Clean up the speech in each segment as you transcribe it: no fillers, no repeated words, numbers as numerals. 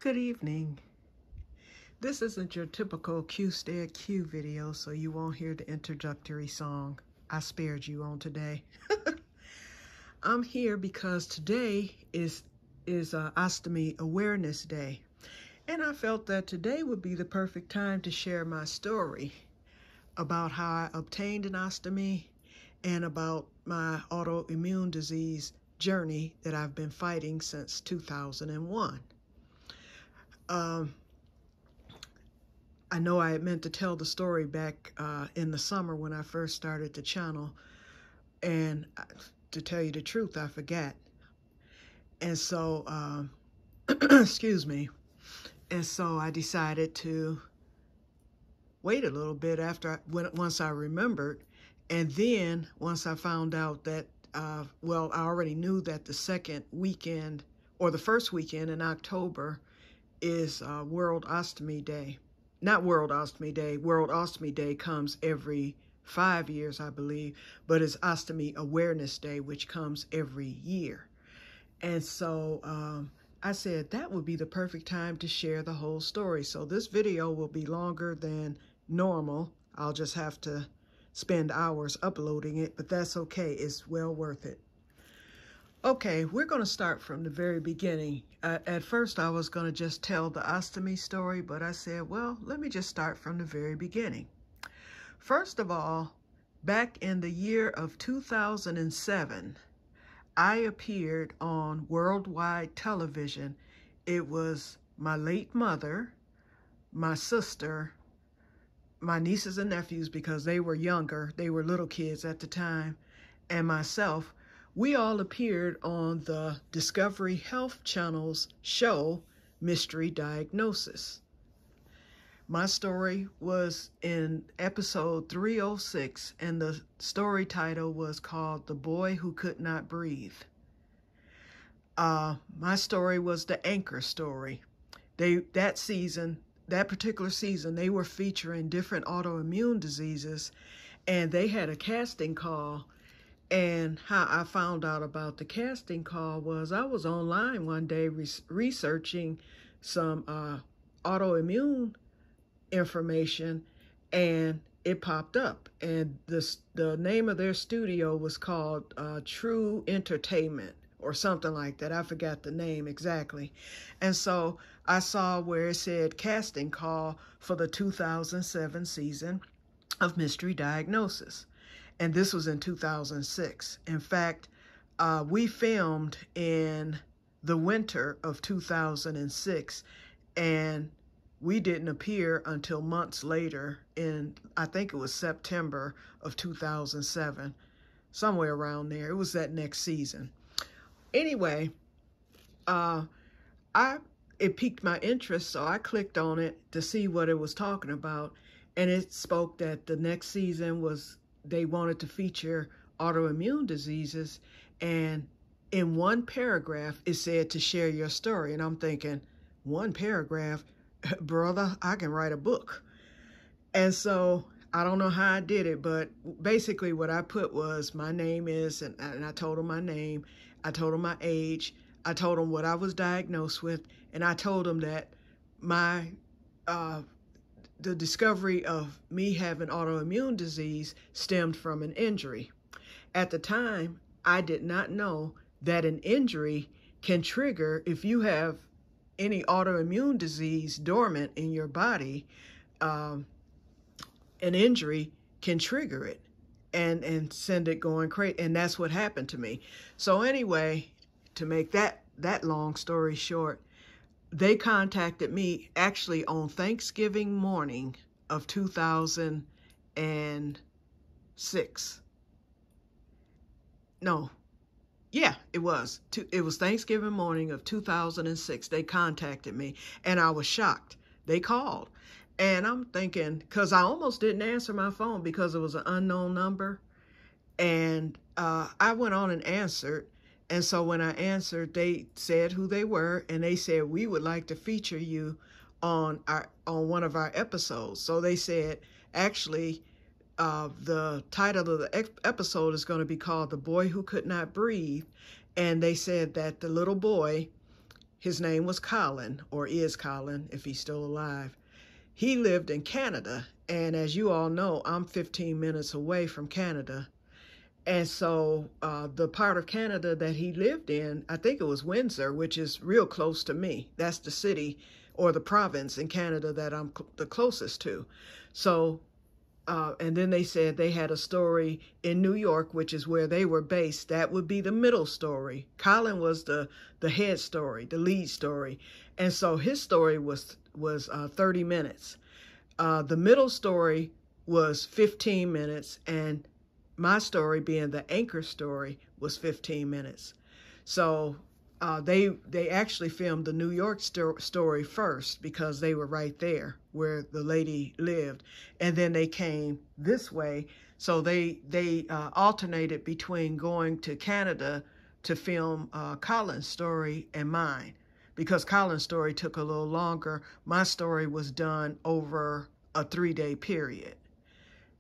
Good evening. This isn't your typical Que-stead-Que video, so you won't hear the introductory song. I spared you on today. I'm here because today is Ostomy Awareness Day, and I felt that today would be the perfect time to share my story about how I obtained an ostomy and about my autoimmune disease journey that I've been fighting since 2001. I know I had meant to tell the story back in the summer when I first started the channel, and to tell you the truth, I forgot. And so, excuse me, and so I decided to wait a little bit once I remembered, and then once I found out that, well, I already knew that the second weekend, or the first weekend in October, is World Ostomy Day. Not World Ostomy Day. World Ostomy Day comes every 5 years, I believe, but it's Ostomy Awareness Day, which comes every year. And so I said that would be the perfect time to share the whole story. So this video will be longer than normal. I'll just have to spend hours uploading it, but that's okay. It's well worth it. Okay, we're going to start from the very beginning. At first, I was going to just tell the ostomy story, but I said, well, let me just start from the very beginning. First of all, back in the year of 2007, I appeared on worldwide television. It was my late mother, my sister, my nieces and nephews, because they were younger, they were little kids at the time, and myself. We all appeared on the Discovery Health Channel's show, Mystery Diagnosis. My story was in episode 306, and the story title was called The Boy Who Could Not Breathe. My story was the anchor story. That particular season, they were featuring different autoimmune diseases, and they had a casting call. And how I found out about the casting call was I was online one day researching some autoimmune information, and it popped up. And the name of their studio was called True Entertainment or something like that. I forgot the name exactly. And so I saw where it said casting call for the 2007 season of Mystery Diagnosis. And this was in 2006. In fact, we filmed in the winter of 2006, and we didn't appear until months later in, I think it was September of 2007, somewhere around there. It was that next season. Anyway, it piqued my interest, so I clicked on it to see what it was talking about, and it spoke that the next season was, they wanted to feature autoimmune diseases, and in one paragraph it said to share your story. And I'm thinking, one paragraph, brother, I can write a book. And so I don't know how I did it, but basically what I put was my name is, and I told them my name, I told them my age, I told them what I was diagnosed with, and I told them that the discovery of me having autoimmune disease stemmed from an injury. At the time, I did not know that an injury can trigger, if you have any autoimmune disease dormant in your body, an injury can trigger it and send it going crazy. And that's what happened to me. So anyway, to make that long story short, they contacted me actually on Thanksgiving morning of 2006. No, yeah, it was. It was Thanksgiving morning of 2006. They contacted me, and I was shocked. They called, and I'm thinking, because I almost didn't answer my phone because it was an unknown number, and I went on and answered. And so when I answered, they said who they were, and they said, we would like to feature you on one of our episodes. So they said, actually, the title of the episode is going to be called The Boy Who Could Not Breathe. And they said that the little boy his name was Colin, or is Colin, if he's still alive. He lived in Canada, and as you all know, I'm 15 minutes away from Canada. And so the part of Canada that he lived in, I think it was Windsor, which is real close to me. That's the city or the province in Canada that I'm the closest to. So, and then they said they had a story in New York, which is where they were based. That would be the middle story. Colin was the head story, the lead story. And so his story was 30 minutes. The middle story was 15 minutes, and my story, being the anchor story, was 15 minutes. So they actually filmed the New York story first because they were right there where the lady lived. And then they came this way. So they alternated between going to Canada to film Colin's story and mine. Because Colin's story took a little longer, my story was done over a 3-day period.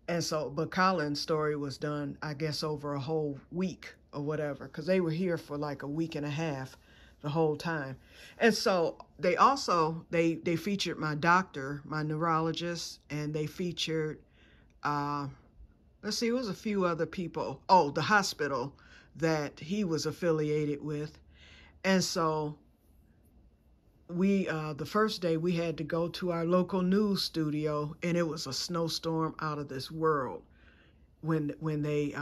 And so, but Colin's story was done, I guess, over a whole week or whatever, because they were here for like a week and a half the whole time. And so they also, they featured my doctor, my neurologist, and they featured, let's see, it was a few other people. Oh, the hospital that he was affiliated with. And so we, the first day we had to go to our local news studio, and it was a snowstorm out of this world when they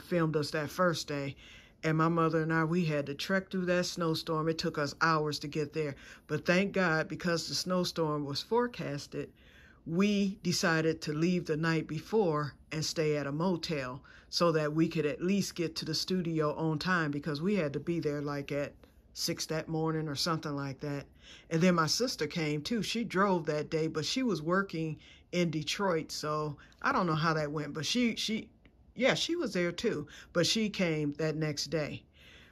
filmed us that first day. And my mother and I, we had to trek through that snowstorm. It took us hours to get there. But thank God, because the snowstorm was forecasted, we decided to leave the night before and stay at a motel so that we could at least get to the studio on time, because we had to be there like at 6 that morning or something like that. And then my sister came too. She drove that day, but she was working in Detroit, so I don't know how that went. But she was there too, but she came that next day.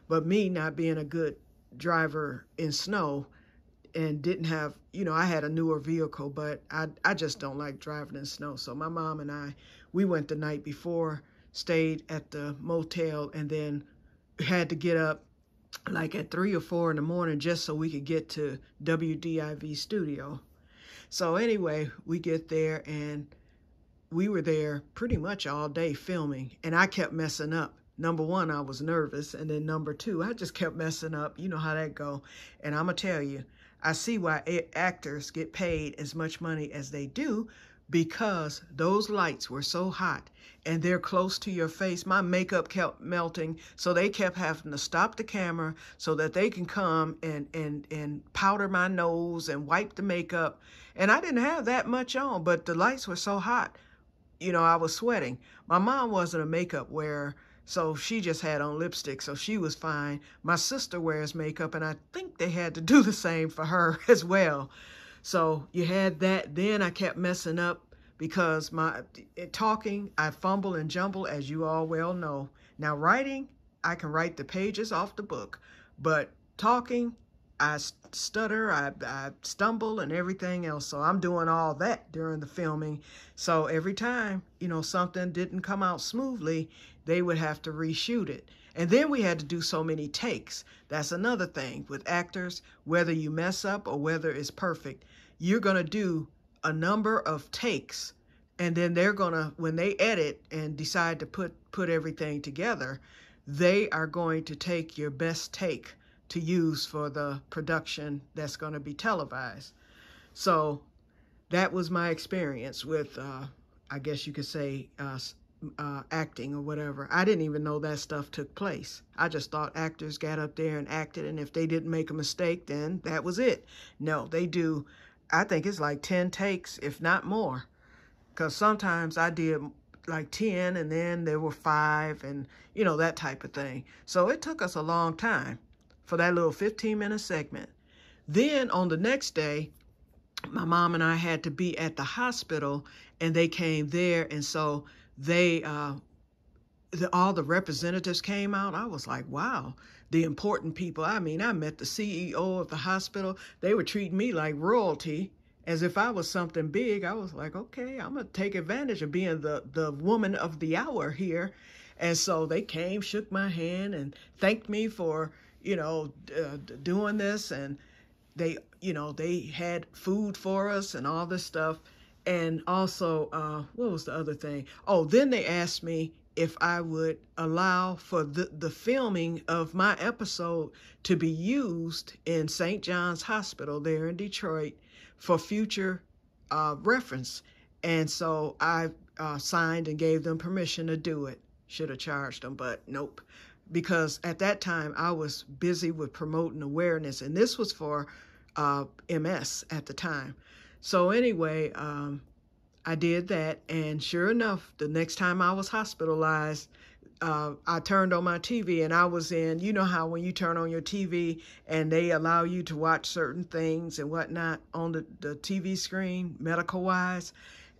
But me, not being a good driver in snow and didn't have, you know, I had a newer vehicle, but I just don't like driving in snow. So my mom and I, we went the night before, stayed at the motel, and then had to get up like at 3 or 4 in the morning just so we could get to WDIV studio. So anyway, we get there, and we were there pretty much all day filming, and I kept messing up. Number one, I was nervous, and then number two, I just kept messing up. You know how that go. And I'm gonna tell you, I see why actors get paid as much money as they do, because those lights were so hot and they're close to your face. My makeup kept melting, so they kept having to stop the camera so that they can come and powder my nose and wipe the makeup. And I didn't have that much on, but the lights were so hot, you know, I was sweating. My mom wasn't a makeup wearer, so she just had on lipstick, so she was fine. My sister wears makeup, and I think they had to do the same for her as well. So you had that. Then I kept messing up because talking, I fumble and jumble, as you all well know. Now writing, I can write the pages off the book, but talking, I stutter, I stumble, and everything else. So I'm doing all that during the filming. So every time, you know, something didn't come out smoothly, they would have to reshoot it. And then we had to do so many takes. That's another thing with actors, whether you mess up or whether it's perfect, you're going to do a number of takes. And then they're going to, when they edit and decide to put everything together, they are going to take your best take to use for the production that's going to be televised. So that was my experience with, I guess you could say, acting or whatever. I didn't even know that stuff took place. I just thought actors got up there and acted, and if they didn't make a mistake, then that was it. No, they do, I think it's like 10 takes, if not more, because sometimes I did like 10 and then there were 5 and, you know, that type of thing. So it took us a long time for that little 15-minute segment. Then on the next day, my mom and I had to be at the hospital, and they came there, and so they, all the representatives came out. I was like, wow, the important people. I mean, I met the CEO of the hospital. They were treating me like royalty, as if I was something big. I was like, okay, I'm going to take advantage of being the woman of the hour here. And so they came, shook my hand, and thanked me for, doing this, and they had food for us and all this stuff. And also, what was the other thing? Oh, then they asked me if I would allow for the filming of my episode to be used in St. John's Hospital there in Detroit for future reference. And so I signed and gave them permission to do it. Should have charged them, but nope. Because at that time I was busy with promoting awareness, and this was for MS at the time. So anyway, I did that, and sure enough, the next time I was hospitalized, I turned on my TV, and I was in, you know how when you turn on your TV and they allow you to watch certain things and whatnot on the TV screen, medical-wise.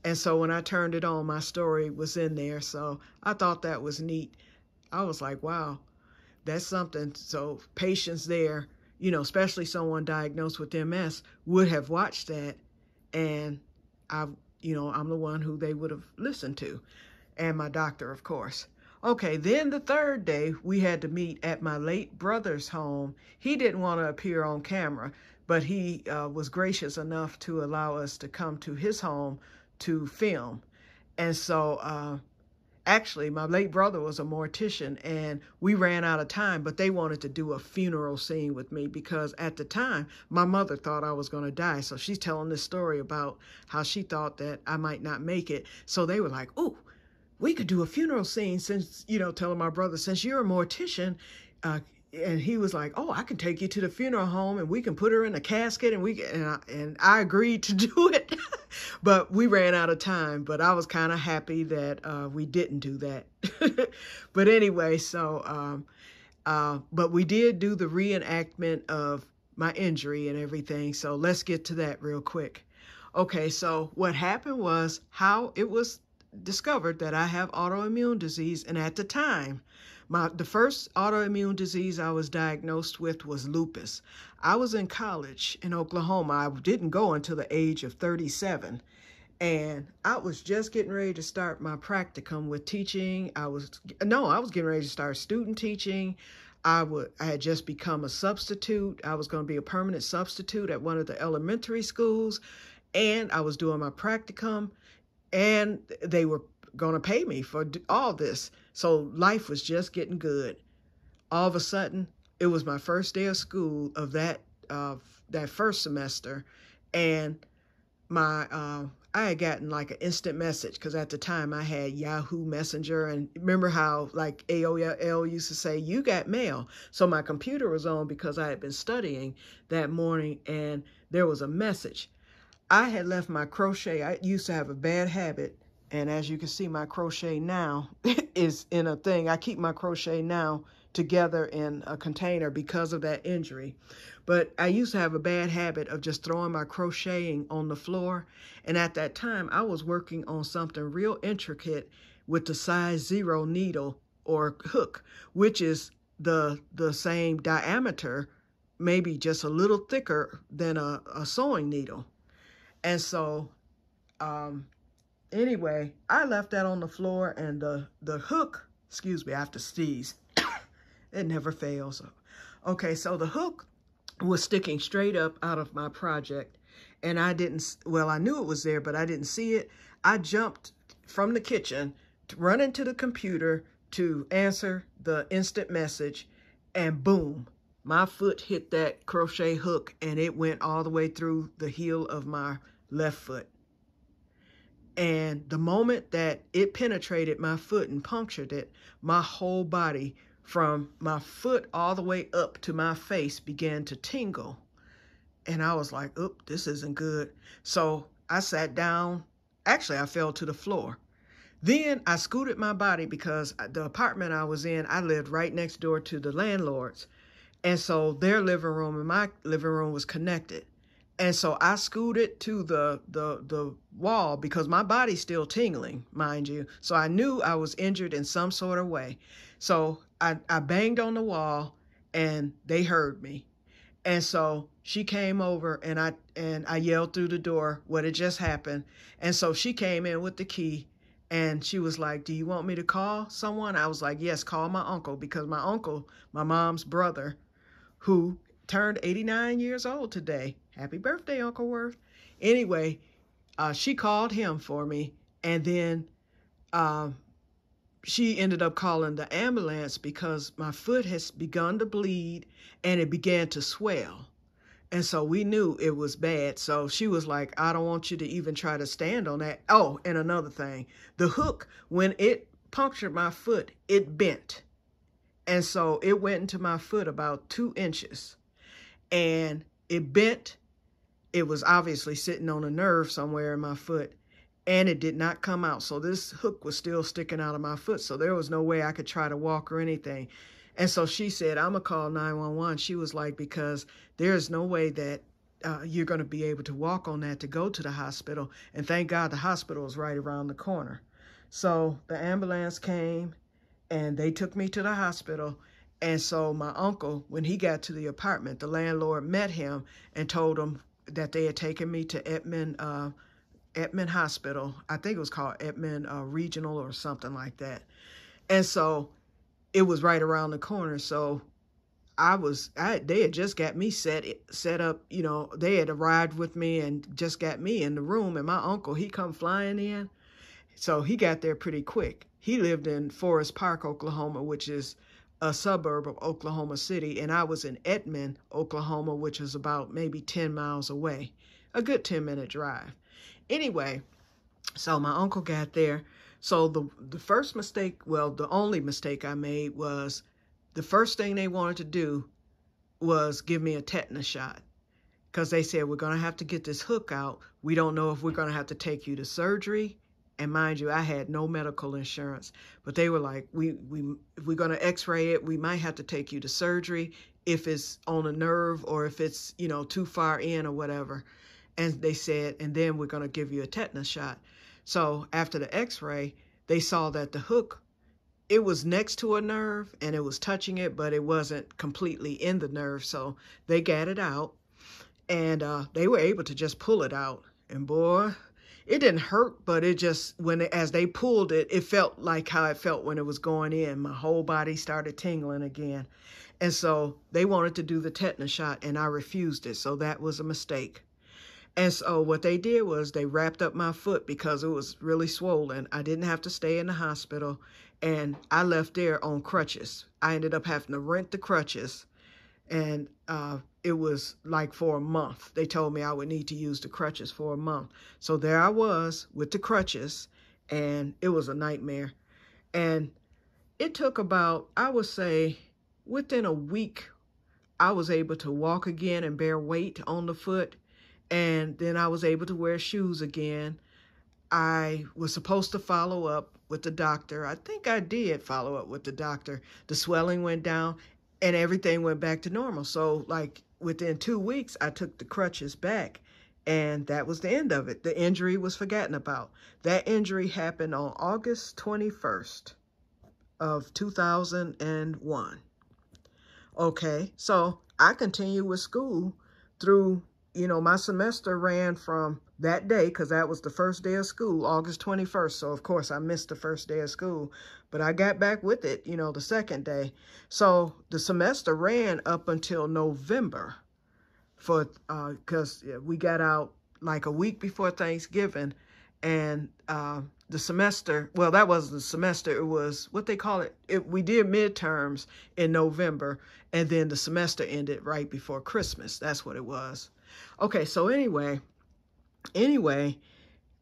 And so when I turned it on, my story was in there. So I thought that was neat. I was like, wow, that's something. So patients there, especially someone diagnosed with MS, would have watched that, and I'm the one who they would have listened to, and my doctor, of course. Okay, then the third day, we had to meet at my late brother's home. He didn't want to appear on camera, but he was gracious enough to allow us to come to his home to film. And so actually, my late brother was a mortician, and we ran out of time, but they wanted to do a funeral scene with me because at the time, my mother thought I was going to die. So she's telling this story about how she thought that I might not make it. So they were like, oh, we could do a funeral scene since, telling my brother, since you're a mortician, and he was like, oh, I can take you to the funeral home and we can put her in a casket, and I agreed to do it. But we ran out of time, but I was kind of happy that we didn't do that. But anyway, so, but we did do the reenactment of my injury and everything. So let's get to that real quick. Okay, so what happened was how it was discovered that I have autoimmune disease. And at the time, the first autoimmune disease I was diagnosed with was lupus. I was in college in Oklahoma. I didn't go until the age of 37. And I was just getting ready to start my practicum with teaching. I was getting ready to start student teaching. I had just become a substitute. I was going to be a permanent substitute at one of the elementary schools. And I was doing my practicum. And they were going to pay me for all this. So life was just getting good. All of a sudden, it was my first day of school of that first semester, and I had gotten like an instant message, because at the time I had Yahoo Messenger, and remember how like AOL used to say, you got mail. So my computer was on because I had been studying that morning, and there was a message. I had left my crochet. I used to have a bad habit. And as you can see, my crochet now is in a thing. I keep my crochet now together in a container because of that injury. But I used to have a bad habit of just throwing my crocheting on the floor. And at that time, I was working on something real intricate with the size 0 needle or hook, which is the same diameter, maybe just a little thicker than a sewing needle. And so, anyway, I left that on the floor, and the hook, excuse me, I have to sneeze. It never fails. Okay, so the hook was sticking straight up out of my project, and I knew it was there, but I didn't see it. I jumped from the kitchen to run into the computer to answer the instant message, and boom, my foot hit that crochet hook, and it went all the way through the heel of my left foot. And the moment that it penetrated my foot and punctured it, my whole body, from my foot all the way up to my face, began to tingle. And I was like, oop, this isn't good. So I sat down. Actually, I fell to the floor. Then I scooted my body, because the apartment I was in, I lived right next door to the landlords. And so their living room and my living room was connected. And so I scooted to the wall, because my body's still tingling, mind you. So I knew I was injured in some sort of way. So I banged on the wall, and they heard me. And so she came over, and I yelled through the door what had just happened. And so she came in with the key, and she was like, do you want me to call someone? I was like, yes, call my uncle, because my uncle, my mom's brother, who turned 89 years old today. Happy birthday, Uncle Worth. Anyway, she called him for me, and then she ended up calling the ambulance because my foot has begun to bleed and it began to swell. And so we knew it was bad. So she was like, I don't want you to even try to stand on that. Oh, and another thing, the hook, when it punctured my foot, it bent. And so it went into my foot about 2 inches and it bent. It was obviously sitting on a nerve somewhere in my foot, and it did not come out. So this hook was still sticking out of my foot. So there was no way I could try to walk or anything. And so she said, I'm going to call 911. She was like, because there's no way that you're going to be able to walk on that to go to the hospital. And thank God the hospital is right around the corner. So the ambulance came and they took me to the hospital. And so my uncle, when he got to the apartment, the landlord met him and told him that they had taken me to Edmond Hospital. I think it was called Edmond Regional or something like that. And so it was right around the corner. So they had just got me set up, you know, they had arrived with me and just got me in the room. And my uncle, he come flying in. So he got there pretty quick. He lived in Forest Park, Oklahoma, which is a suburb of Oklahoma City, and I was in Edmond, Oklahoma, which is about maybe 10 miles away, a good 10-minute drive. Anyway, so my uncle got there. So the first mistake, well, the only mistake I made was the first thing they wanted to do was give me a tetanus shot, because they said, we're going to have to get this hook out. We don't know if we're going to have to take you to surgery. And mind you, I had no medical insurance, but they were like, if we're going to x-ray it, we might have to take you to surgery if it's on a nerve or if it's, you know, too far in or whatever. And they said, and then we're going to give you a tetanus shot. So after the x-ray, they saw that the hook, it was next to a nerve and it was touching it, but it wasn't completely in the nerve. So they got it out and they were able to just pull it out. And boy, it didn't hurt, but it just, as they pulled it, it felt like how it felt when it was going in. My whole body started tingling again. And so they wanted to do the tetanus shot, and I refused it. So that was a mistake. And so what they did was they wrapped up my foot because it was really swollen. I didn't have to stay in the hospital, and I left there on crutches. I ended up having to rent the crutches, and it was like for a month. They told me I would need to use the crutches for a month. So there I was with the crutches, and it was a nightmare. And it took about, I would say, within a week, I was able to walk again and bear weight on the foot. And then I was able to wear shoes again. I was supposed to follow up with the doctor. I think I did follow up with the doctor. The swelling went down and everything went back to normal. So like within 2 weeks, I took the crutches back, and that was the end of it. The injury was forgotten about. That injury happened on August 21st of 2001. Okay, so I continued with school through, you know, my semester ran from that day, because that was the first day of school, August 21st. So, of course, I missed the first day of school. But I got back with it, you know, the second day. So the semester ran up until November, because we got out like a week before Thanksgiving. And the semester, well, that wasn't the semester. It was what they call it. We did midterms in November, and then the semester ended right before Christmas. That's what it was. Okay, so anyway,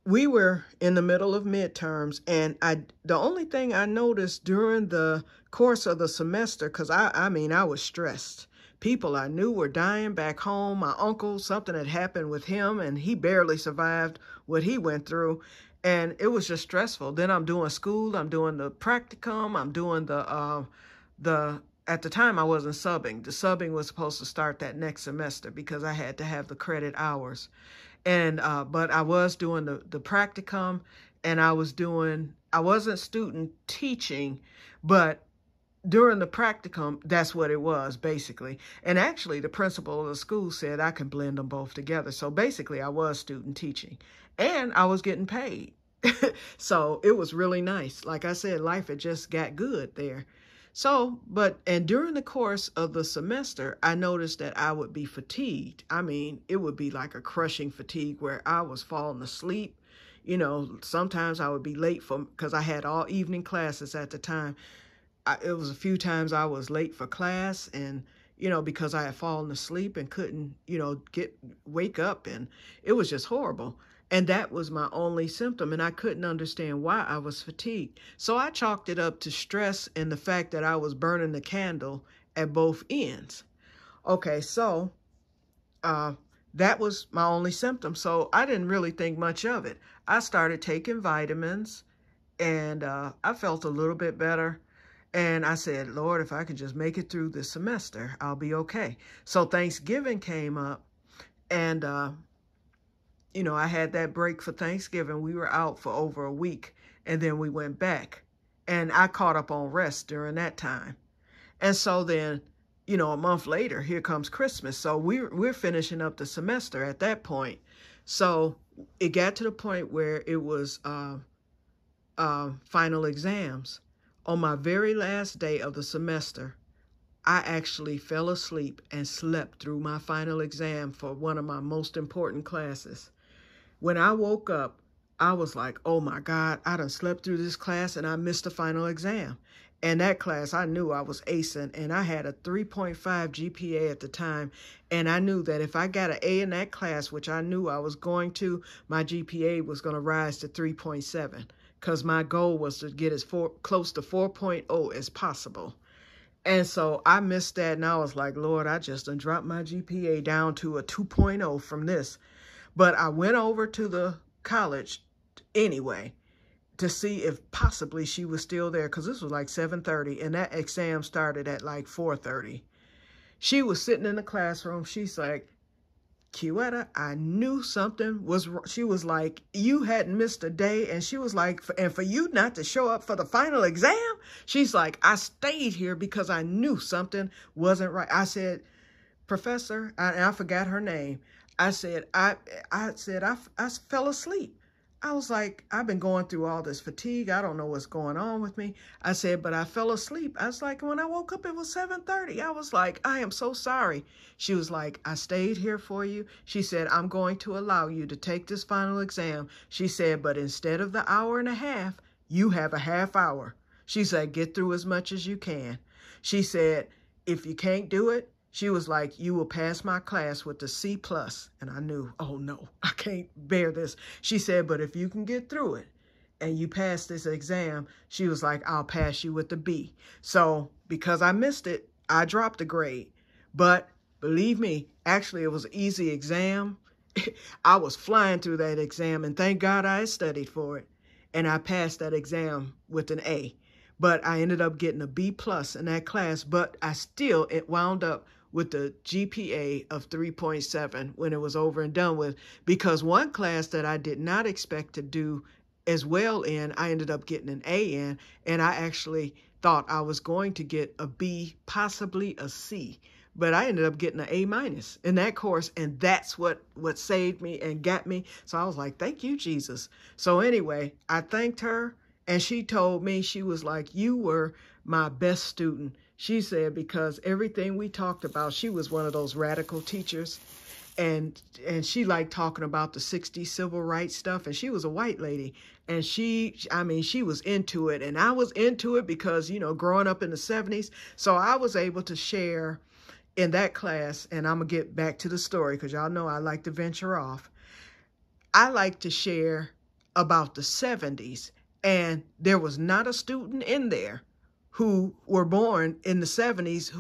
we were in the middle of midterms, and the only thing I noticed during the course of the semester, because I mean, I was stressed. People I knew were dying back home. My uncle, something had happened with him, and he barely survived what he went through, and it was just stressful. Then I'm doing school, I'm doing the practicum, I'm doing at the time I wasn't subbing. The subbing was supposed to start that next semester because I had to have the credit hours. And but I was doing the practicum, and I wasn't student teaching, but during the practicum, that's what it was, basically. And actually, the principal of the school said I can blend them both together. So basically, I was student teaching, and I was getting paid. So it was really nice. Like I said, life had just got good there. And during the course of the semester, I noticed that I would be fatigued. I mean, it would be like a crushing fatigue where I was falling asleep. You know, sometimes I would be late because I had all evening classes at the time. It was a few times I was late for class, and, you know, because I had fallen asleep and couldn't, you know, wake up, and it was just horrible. And that was my only symptom, and I couldn't understand why I was fatigued. So I chalked it up to stress and the fact that I was burning the candle at both ends. Okay, so that was my only symptom. So I didn't really think much of it. I started taking vitamins, and I felt a little bit better. And I said, Lord, if I could just make it through this semester, I'll be okay. So Thanksgiving came up, and you know, I had that break for Thanksgiving. We were out for over a week, and then we went back. And I caught up on rest during that time. And so then, you know, a month later, here comes Christmas. So we're finishing up the semester at that point. So it got to the point where it was final exams. On my very last day of the semester, I actually fell asleep and slept through my final exam for one of my most important classes. When I woke up, I was like, oh my God, I done slept through this class and I missed the final exam. And that class, I knew I was acing, and I had a 3.5 GPA at the time. And I knew that if I got an A in that class, which I knew I was going to, my GPA was going to rise to 3.7, because my goal was to get as close to 4.0 as possible. And so I missed that, and I was like, Lord, I just done dropped my GPA down to a 2.0 from this. But I went over to the college anyway to see if possibly she was still there, because this was like 7:30, and that exam started at like 4:30. She was sitting in the classroom. She's like, Quietta, I knew something was wrong. She was like, you hadn't missed a day. And she was like, and for you not to show up for the final exam? She's like, I stayed here because I knew something wasn't right. I said, Professor, and I forgot her name. I said, I fell asleep. I was like, I've been going through all this fatigue. I don't know what's going on with me. I said, but I fell asleep. I was like, when I woke up, it was 7:30. I was like, I am so sorry. She was like, I stayed here for you. She said, I'm going to allow you to take this final exam. She said, but instead of the hour and a half, you have a half hour. She said, get through as much as you can. She said, if you can't do it, she was like, you will pass my class with a C+. And I knew, oh no, I can't bear this. She said, but if you can get through it and you pass this exam, she was like, I'll pass you with a B. So because I missed it, I dropped a grade. But believe me, actually it was an easy exam. I was flying through that exam, and thank God I had studied for it. And I passed that exam with an A. But I ended up getting a B+ in that class, but it wound up with the GPA of 3.7 when it was over and done with, because one class that I did not expect to do as well in, I ended up getting an A in, and I actually thought I was going to get a B, possibly a C, but I ended up getting an A- in that course, and that's what saved me and got me. So I was like, thank you, Jesus. So anyway, I thanked her, and she told me, she was like, you were my best student. She said, because everything we talked about, she was one of those radical teachers, and she liked talking about the 60s civil rights stuff, and she was a white lady, and she was into it, and I was into it because, you know, growing up in the 70s, so I was able to share in that class, and I'm going to get back to the story because y'all know I like to venture off. I like to share about the 70s, and there was not a student in there who were born in the 70s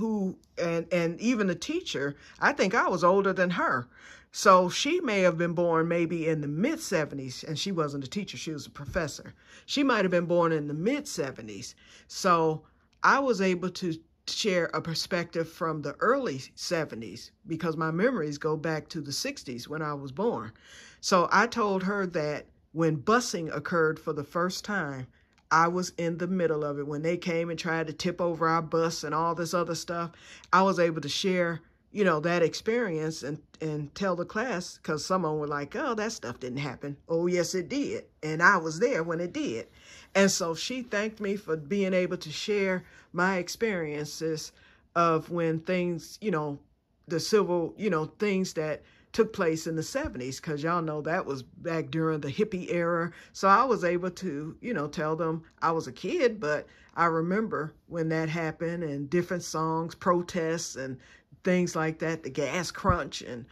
and even the teacher, I think I was older than her. So she may have been born maybe in the mid-70s, and she wasn't a teacher, she was a professor. She might have been born in the mid-70s. So I was able to share a perspective from the early 70s because my memories go back to the 60s when I was born. So I told her that when busing occurred for the first time, I was in the middle of it. When they came and tried to tip over our bus and all this other stuff, I was able to share, you know, that experience and tell the class, because someone were like, oh, that stuff didn't happen. Oh, yes, it did. And I was there when it did. And so she thanked me for being able to share my experiences of when things, the civil, things that took place in the 70s, because y'all know that was back during the hippie era. So I was able to, tell them I was a kid, but I remember when that happened and different songs, protests and things like that, the gas crunch and,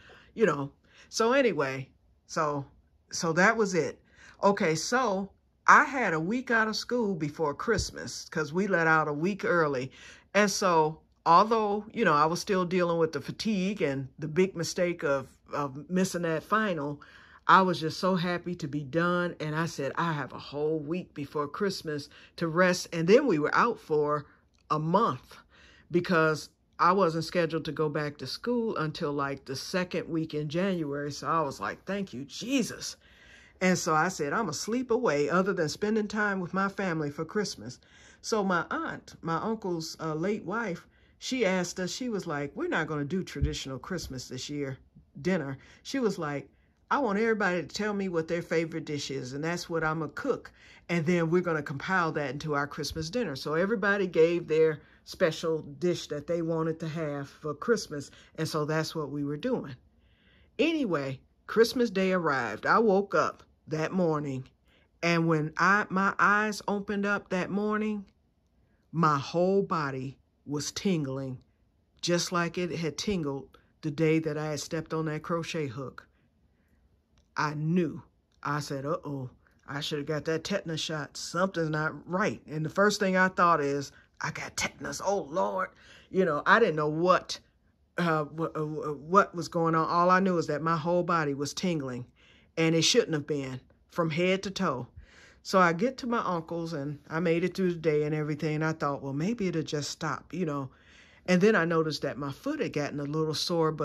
So anyway, so that was it. Okay, so I had a week out of school before Christmas because we let out a week early. And so although, I was still dealing with the fatigue and the big mistake of missing that final, I was just so happy to be done. And I said, I have a whole week before Christmas to rest. And then we were out for a month because I wasn't scheduled to go back to school until like the second week in January. So I was like, thank you, Jesus. And so I said, I'm going to sleep away other than spending time with my family for Christmas. So my aunt, my uncle's late wife, she asked us, she was like, we're not going to do traditional Christmas this year, dinner. She was like, I want everybody to tell me what their favorite dish is, and that's what I'm going to cook. And then we're going to compile that into our Christmas dinner. So everybody gave their special dish that they wanted to have for Christmas. And so that's what we were doing. Anyway, Christmas Day arrived. I woke up that morning, and when my eyes opened up that morning, my whole body was tingling, just like it had tingled the day that I had stepped on that crochet hook. I knew. I said, uh-oh, I should have got that tetanus shot. Something's not right. And the first thing I thought is, I got tetanus. Oh, Lord. I didn't know what was going on. All I knew is that my whole body was tingling, and it shouldn't have been, from head to toe. So I get to my uncle's, and I made it through the day and everything. And I thought, well, maybe it'll just stop, And then I noticed that my foot had gotten a little sore,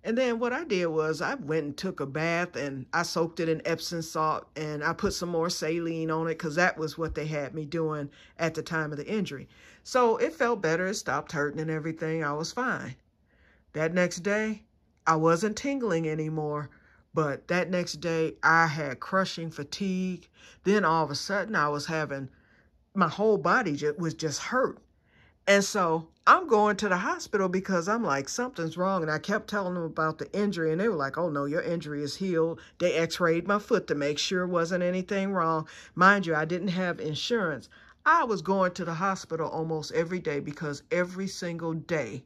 and then what I did was I went and took a bath, and I soaked it in Epsom salt, and I put some more saline on it because that was what they had me doing at the time of the injury. So it felt better. It stopped hurting and everything. I was fine. That next day, I wasn't tingling anymore, but that next day I had crushing fatigue. Then all of a sudden I was having, my whole body was just hurt. And so I'm going to the hospital because I'm like, something's wrong. And I kept telling them about the injury, and they were like, oh no, your injury is healed. They x-rayed my foot to make sure wasn't anything wrong. Mind you, I didn't have insurance. I was going to the hospital almost every day because every single day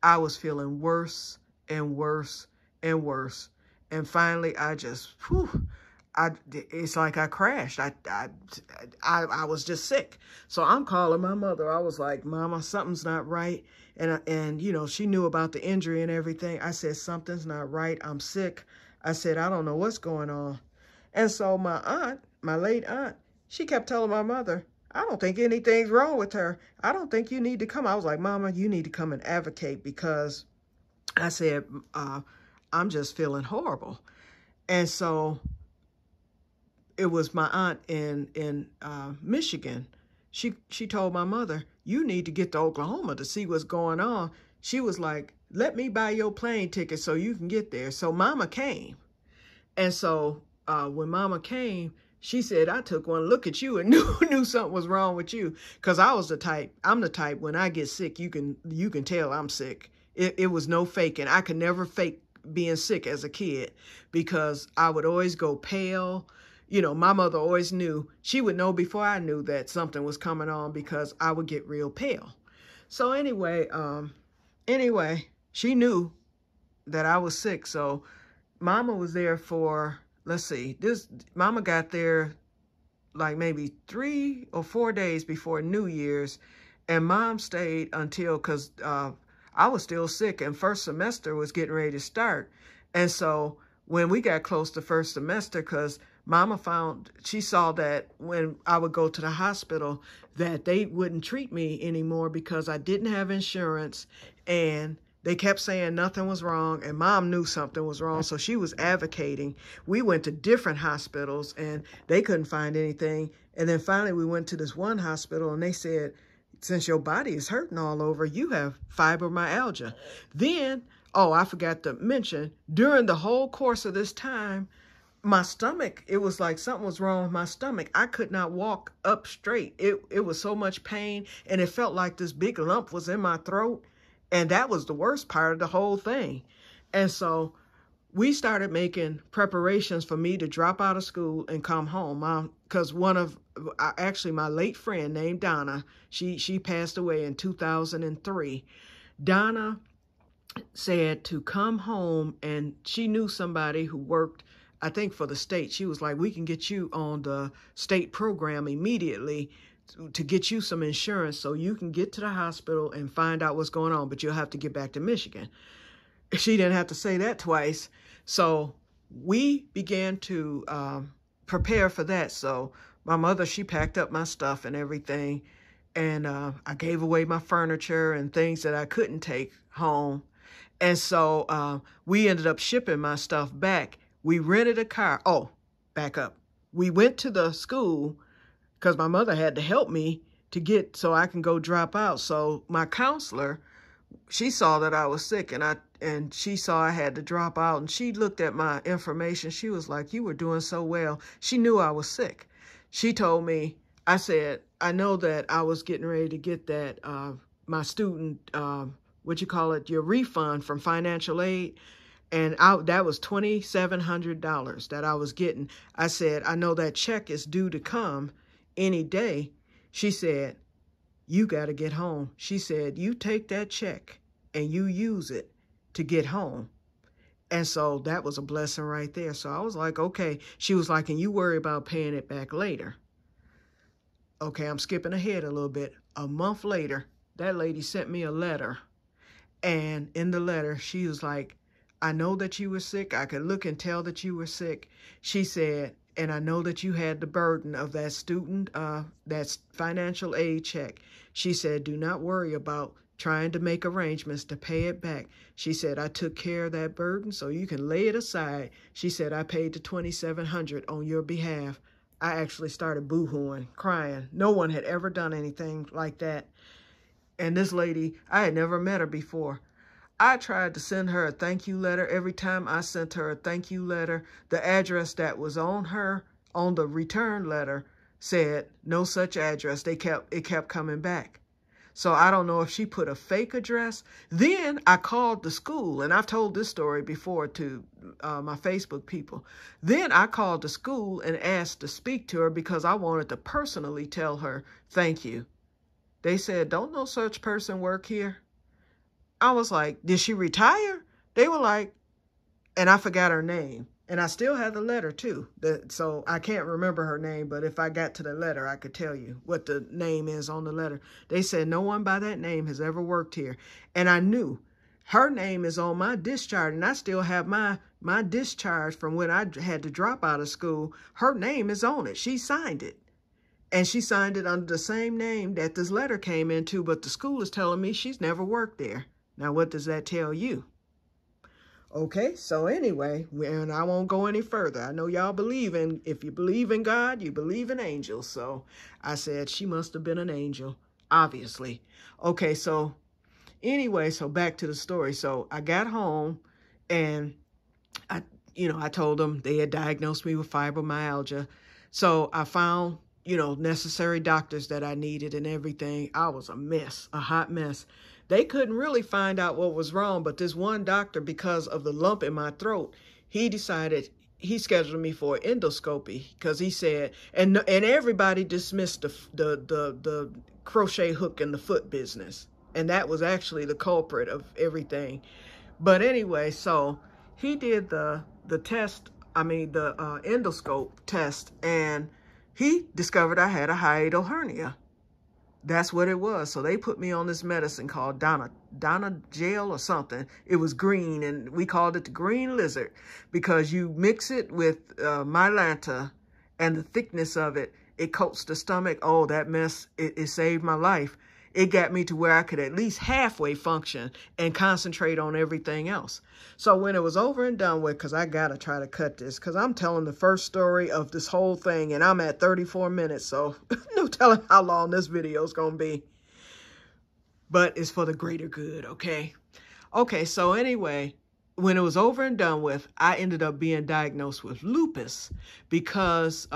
I was feeling worse and worse and worse. And finally, I just, it's like I crashed. I was just sick. So I'm calling my mother. I was like, Mama, something's not right. And she knew about the injury and everything. I said, something's not right. I'm sick. I said, I don't know what's going on. And so my aunt, my late aunt, she kept telling my mother, I don't think anything's wrong with her. I don't think you need to come. I was like, Mama, you need to come and advocate, because I said, I'm just feeling horrible. And so it was my aunt in Michigan. She told my mother, you need to get to Oklahoma to see what's going on. She was like, let me buy your plane ticket so you can get there. So Mama came. And so when Mama came, she said, I took one look at you and knew something was wrong with you. Because I'm the type, when I get sick, you can tell I'm sick. It was no faking. I could never fake being sick as a kid because I would always go pale. My mother always knew. She would know before I knew that something was coming on because I would get real pale. So anyway, she knew that I was sick. So Mama was there for, Mama got there like maybe 3 or 4 days before New Year's, and Mom stayed until, because I was still sick and first semester was getting ready to start. And so when we got close to first semester, because Mama she saw that when I would go to the hospital that they wouldn't treat me anymore because I didn't have insurance, and they kept saying nothing was wrong, and Mom knew something was wrong, so she was advocating. We went to different hospitals, and they couldn't find anything. And then finally we went to this one hospital, and they said, since your body is hurting all over, you have fibromyalgia. Then, oh, I forgot to mention, during the whole course of this time, my stomach, it was like something was wrong with my stomach. I could not walk up straight. It was so much pain, and it felt like this big lump was in my throat. And that was the worst part of the whole thing. And so we started making preparations for me to drop out of school and come home. Because actually my late friend named Donna, she passed away in 2003. Donna said to come home, and she knew somebody who worked, I think, for the state. She was like, we can get you on the state program immediately to get you some insurance so you can get to the hospital and find out what's going on, but you'll have to get back to Michigan. She didn't have to say that twice. So we began to prepare for that. So my mother, she packed up my stuff and everything, and I gave away my furniture and things that I couldn't take home. And so we ended up shipping my stuff back. We rented a car. Oh, back up. We went to the school because my mother had to help me to get so I can go drop out. So my counselor, she saw that I was sick, and she saw I had to drop out, and she looked at my information. She was like, you were doing so well. She knew I was sick. She told me, I said, I know that I was getting ready to get that, my student, your refund from financial aid. And that was $2,700 that I was getting. I said, I know that check is due to come any day. She said, you got to get home. She said, you take that check and you use it to get home. And so that was a blessing right there. So I was like, okay. She was like, and you worry about paying it back later. Okay, I'm skipping ahead a little bit. A month later, that lady sent me a letter. And in the letter, she was like, I know that you were sick. I could look and tell that you were sick. She said, and I know that you had the burden of that student, that financial aid check. She said, do not worry about trying to make arrangements to pay it back. She said, I took care of that burden, so you can lay it aside. She said, I paid the $2,700 on your behalf. I actually started boo-hooing, crying. No one had ever done anything like that. And this lady, I had never met her before. I tried to send her a thank you letter. Every time I sent her a thank you letter, the address that was on the return letter said no such address. It kept coming back. So I don't know if she put a fake address. Then I called the school, and I've told this story before to my Facebook people. Then I called the school and asked to speak to her because I wanted to personally tell her thank you. They said, don't no such person work here. I was like, did she retire? They were like, and I forgot her name. And I still have the letter too. So I can't remember her name, but if I got to the letter, I could tell you what the name is on the letter. They said no one by that name has ever worked here. And I knew her name is on my discharge, and I still have my discharge from when I had to drop out of school. Her name is on it. She signed it. And she signed it under the same name that this letter came into, but the school is telling me she's never worked there. Now, what does that tell you? Okay, so anyway, and I won't go any further. I know y'all if you believe in God, you believe in angels. So I said she must have been an angel, obviously. Okay, so anyway, so back to the story. So I got home, and I told them they had diagnosed me with fibromyalgia. So I found, necessary doctors that I needed and everything. I was a mess, a hot mess. They couldn't really find out what was wrong, but this one doctor, because of the lump in my throat, he scheduled me for an endoscopy because he said, and everybody dismissed the crochet hook in the foot business. And that was actually the culprit of everything. But anyway, so he did the endoscope test, and he discovered I had a hiatal hernia. That's what it was. So they put me on this medicine called Donna gel or something. It was green, and we called it the green lizard because you mix it with Mylanta, and the thickness of it coats the stomach. Oh, that mess, it saved my life. It got me to where I could at least halfway function and concentrate on everything else. So when it was over and done with, because I got to try to cut this, because I'm telling the first story of this whole thing, and I'm at 34 minutes, so no telling how long this video is going to be. But it's for the greater good, okay? Okay, so anyway, when it was over and done with, I ended up being diagnosed with lupus because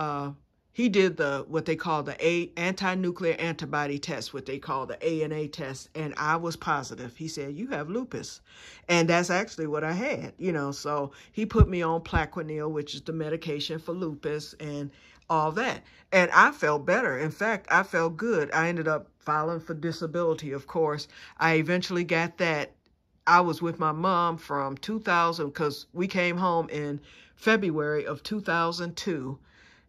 he did what they call the anti-nuclear antibody test, what they call the ANA test, and I was positive. He said, you have lupus. And that's actually what I had, so he put me on Plaquenil, which is the medication for lupus and all that. And I felt better. In fact, I felt good. I ended up filing for disability, of course. I eventually got that. I was with my mom from 2000 because we came home in February of 2002,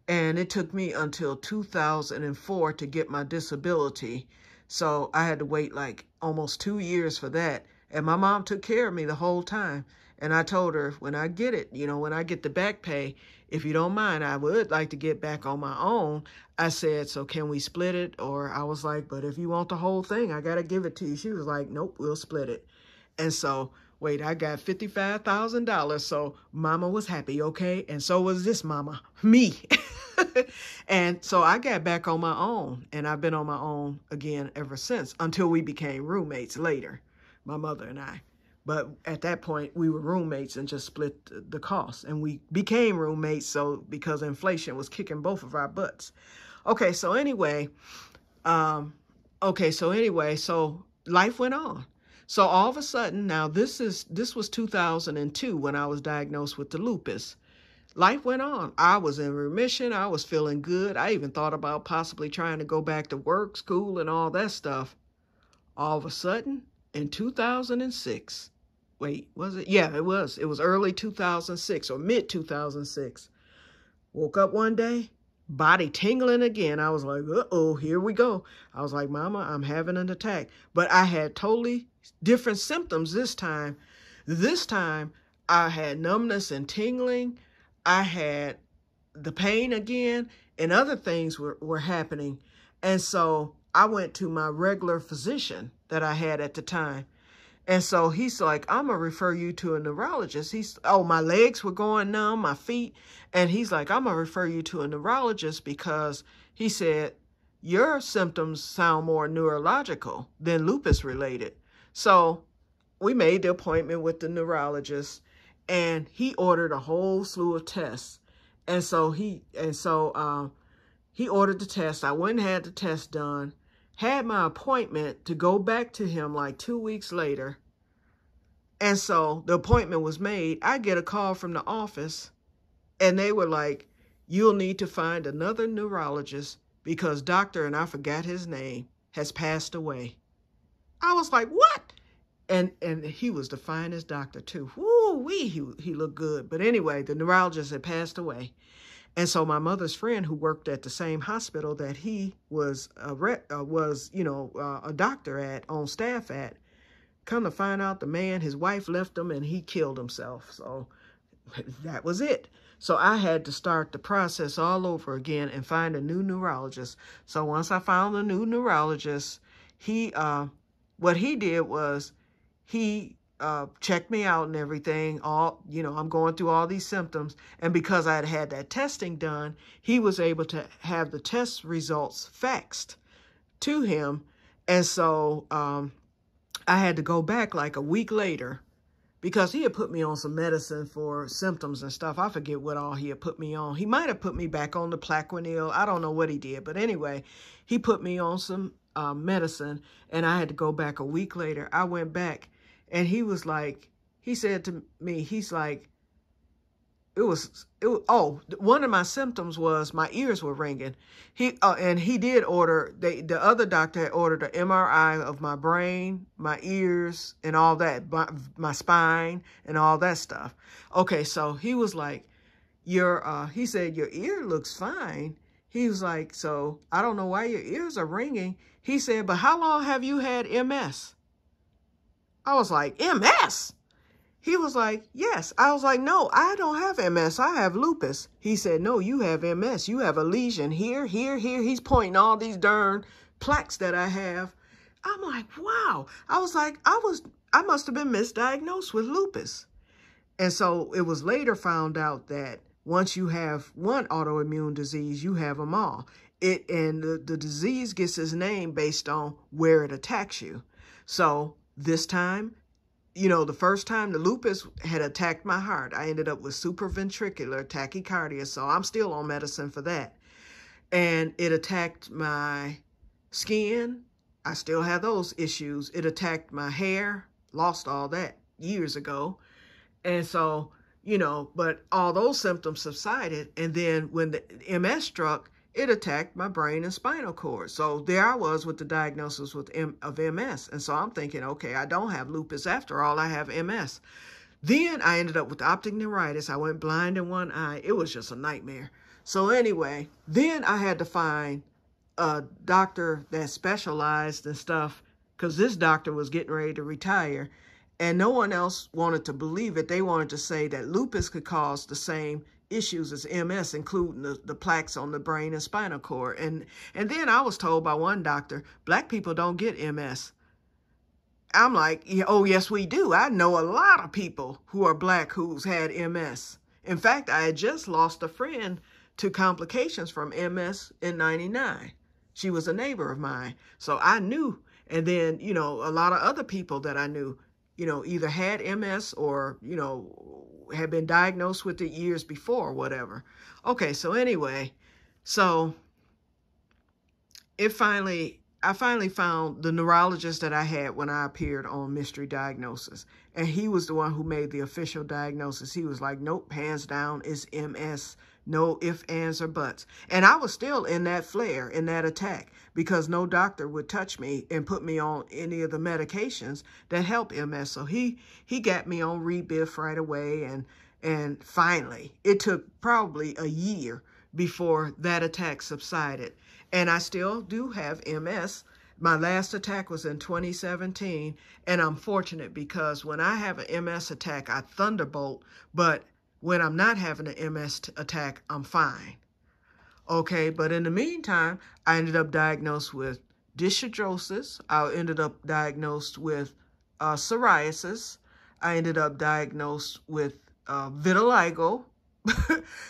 and it took me until 2004 to get my disability. So I had to wait like almost 2 years for that. And my mom took care of me the whole time. And I told her, when I get it, when I get the back pay, if you don't mind, I would like to get back on my own. I said, so can we split it? Or I was like, but if you want the whole thing, I got to give it to you. She was like, nope, we'll split it. And so, wait, I got $55,000. So mama was happy, okay? And so was this mama, me. And so I got back on my own, and I've been on my own again ever since, until we became roommates later, my mother and I. But at that point, we were roommates and just split the costs. And we became roommates because inflation was kicking both of our butts. Okay, so anyway, so life went on. So all of a sudden, now this was 2002 when I was diagnosed with the lupus. Life went on. I was in remission. I was feeling good. I even thought about possibly trying to go back to work, school, and all that stuff. All of a sudden, in 2006, wait, was it? Yeah, it was. It was early 2006 or mid 2006. Woke up one day, body tingling again. I was like, uh-oh, here we go. I was like, Mama, I'm having an attack. But I had totally different symptoms this time. This time, I had numbness and tingling. I had the pain again, and other things were happening. And so I went to my regular physician that I had at the time. And so he's like, I'm going to refer you to a neurologist. My legs were going numb, my feet. And he's like, I'm going to refer you to a neurologist because he said, your symptoms sound more neurological than lupus related. So we made the appointment with the neurologist, and he ordered a whole slew of tests. And so he ordered the test. I went and had the test done, had my appointment to go back to him like 2 weeks later. And so the appointment was made. I get a call from the office, and they were like, you'll need to find another neurologist because doctor, and I forgot his name, has passed away. I was like, what? And he was the finest doctor too. Woo-wee, he looked good. But anyway, the neurologist had passed away. And so my mother's friend, who worked at the same hospital that he was a doctor at, on staff at, come to find out the man, his wife left him and he killed himself. So that was it. So I had to start the process all over again and find a new neurologist. So once I found a new neurologist, what he did was he checked me out and everything. I'm going through all these symptoms. And because I had that testing done, he was able to have the test results faxed to him. And so I had to go back like a week later because he had put me on some medicine for symptoms and stuff. I forget what all he had put me on. He might have put me back on the Plaquenil. I don't know what he did. But anyway, he put me on some medicine, and I had to go back a week later. I went back, and he said to me, he's like, one of my symptoms was my ears were ringing. And he did order, the other doctor had ordered an MRI of my brain, my ears, and all that, my spine, and all that stuff. Okay, so he was like, he said, your ear looks fine. He was like, so I don't know why your ears are ringing. He said, but how long have you had MS? I was like, MS? He was like, yes. I was like, no, I don't have MS. I have lupus. He said, no, you have MS. You have a lesion here, here, here. He's pointing all these darn plaques that I have. I'm like, wow. I was like, I must have been misdiagnosed with lupus. And so it was later found out that once you have one autoimmune disease, you have them all. And the disease gets its name based on where it attacks you. So this time, you know, the first time the lupus had attacked my heart, I ended up with supraventricular tachycardia. So I'm still on medicine for that. And it attacked my skin. I still have those issues. It attacked my hair. Lost all that years ago. And so, you know, but all those symptoms subsided. And then when the MS struck, it attacked my brain and spinal cord. So there I was with the diagnosis of MS. And so I'm thinking, okay, I don't have lupus after all, I have MS. Then I ended up with optic neuritis. I went blind in one eye. It was just a nightmare. So anyway, then I had to find a doctor that specialized in stuff, because this doctor was getting ready to retire. And no one else wanted to believe it. They wanted to say that lupus could cause the same issues as MS, including the plaques on the brain and spinal cord. And then I was told by one doctor, black people don't get MS. I'm like, oh, yes, we do. I know a lot of people who are black who's had MS. In fact, I had just lost a friend to complications from MS in '99. She was a neighbor of mine. So I knew. And then, you know, a lot of other people that I knew, you know, either had MS or, you know, had been diagnosed with it years before or whatever. Okay, so anyway, so I finally found the neurologist that I had when I appeared on Mystery Diagnosis. And he was the one who made the official diagnosis. He was like, nope, hands down, it's MS. No ifs, ands, or buts. And I was still in that flare, in that attack, because no doctor would touch me and put me on any of the medications that help MS. So he got me on Rebif right away. And finally, it took probably a year before that attack subsided. And I still do have MS. My last attack was in 2017. And I'm fortunate because when I have an MS attack, I thunderbolt. But when I'm not having an MS attack, I'm fine. Okay, but in the meantime, I ended up diagnosed with dyshidrosis. I ended up diagnosed with psoriasis. I ended up diagnosed with vitiligo.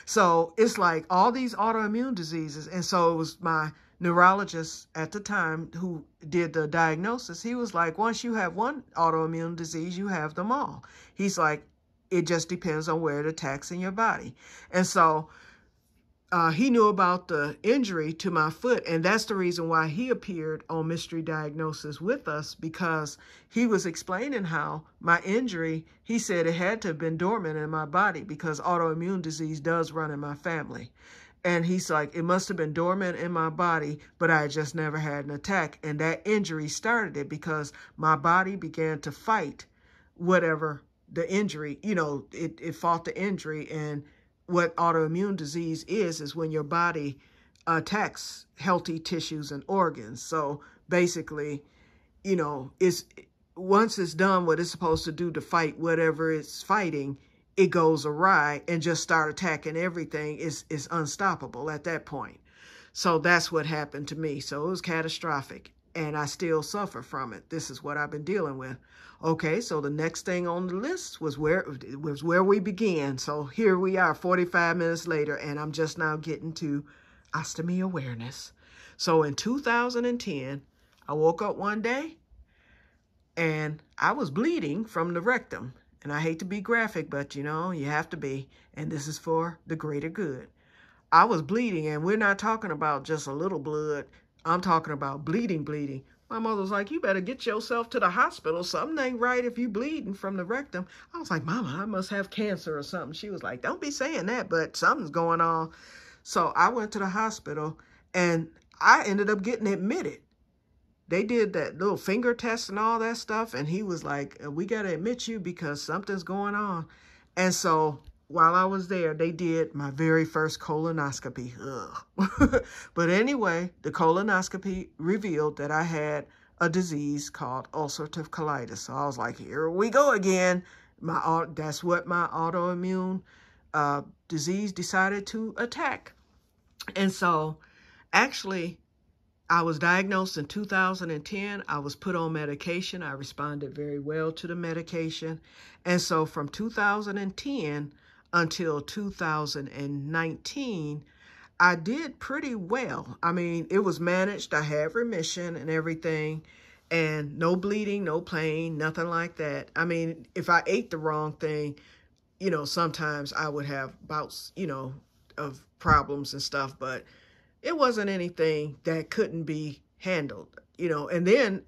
So it's like all these autoimmune diseases. And so it was my neurologist at the time who did the diagnosis. He was like, once you have one autoimmune disease, you have them all. He's like, it just depends on where it attacks in your body. And so he knew about the injury to my foot, and that's the reason why he appeared on Mystery Diagnosis with us, because he was explaining how my injury, he said it had to have been dormant in my body because autoimmune disease does run in my family. And he's like, it must have been dormant in my body, but I just never had an attack. And that injury started it because my body began to fight whatever the injury, you know, it fought the injury. And what autoimmune disease is when your body attacks healthy tissues and organs. So basically, you know, once it's done what it's supposed to do to fight whatever it's fighting, it goes awry and just start attacking everything. Is unstoppable at that point. So that's what happened to me. So it was catastrophic, and I still suffer from it. This is what I've been dealing with. Okay, so the next thing on the list was where we began. So here we are 45 minutes later, and I'm just now getting to ostomy awareness. So in 2010, I woke up one day and I was bleeding from the rectum. And I hate to be graphic, but you know, you have to be. And this is for the greater good. I was bleeding, and we're not talking about just a little blood. I'm talking about bleeding. My mother was like, you better get yourself to the hospital. Something ain't right if you bleeding from the rectum. I was like, Mama, I must have cancer or something. She was like, don't be saying that, but something's going on. So I went to the hospital, and I ended up getting admitted. They did that little finger test and all that stuff, and he was like, we got to admit you because something's going on. And so while I was there, they did my very first colonoscopy. Ugh. But anyway, the colonoscopy revealed that I had a disease called ulcerative colitis. So I was like, here we go again. That's what my autoimmune disease decided to attack. And so actually, I was diagnosed in 2010. I was put on medication. I responded very well to the medication. And so from 2010 until 2019, I did pretty well. I mean, it was managed. I had remission and everything. and no bleeding, no pain, nothing like that. I mean, if I ate the wrong thing, sometimes I would have bouts, of problems and stuff, but it wasn't anything that couldn't be handled, And then,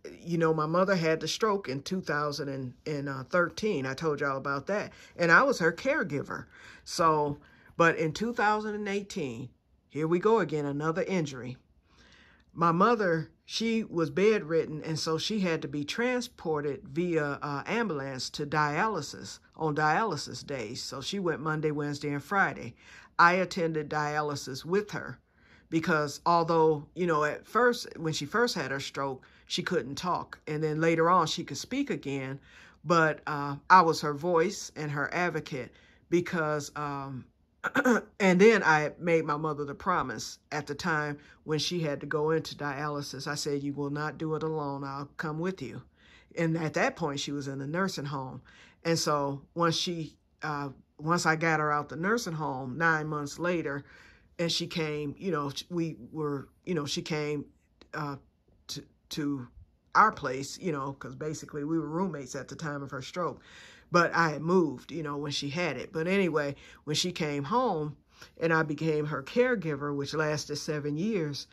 my mother had the stroke in 2013. I told y'all about that. And I was her caregiver. So, but in 2018, here we go again, another injury. My mother, she was bedridden, and so she had to be transported via ambulance to dialysis on dialysis days. So she went Monday, Wednesday, and Friday. I attended dialysis with her because although, at first, when she first had her stroke, she couldn't talk. And then later on, she could speak again. But I was her voice and her advocate because and then I made my mother the promise at the time when she had to go into dialysis. I said, you will not do it alone. I'll come with you. And at that point, she was in the nursing home. And so once I got her out the nursing home 9 months later, and she came, she came to our place, because basically we were roommates at the time of her stroke. But I had moved, when she had it. But anyway, when she came home and I became her caregiver, which lasted 7 years,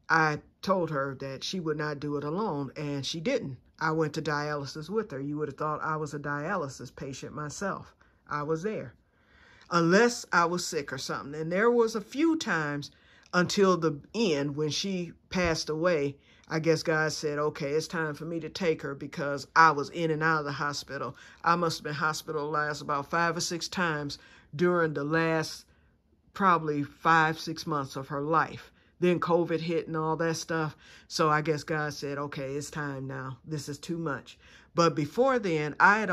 I told her that she would not do it alone, and she didn't. I went to dialysis with her. You would have thought I was a dialysis patient myself. I was there, unless I was sick or something. And there was a few times until the end when she passed away. I guess God said, okay, it's time for me to take her because I was in and out of the hospital. I must have been hospitalized about 5 or 6 times during the last probably 5-6 months of her life. Then COVID hit and all that stuff. So I guess God said, okay, it's time now. This is too much. But before then, I had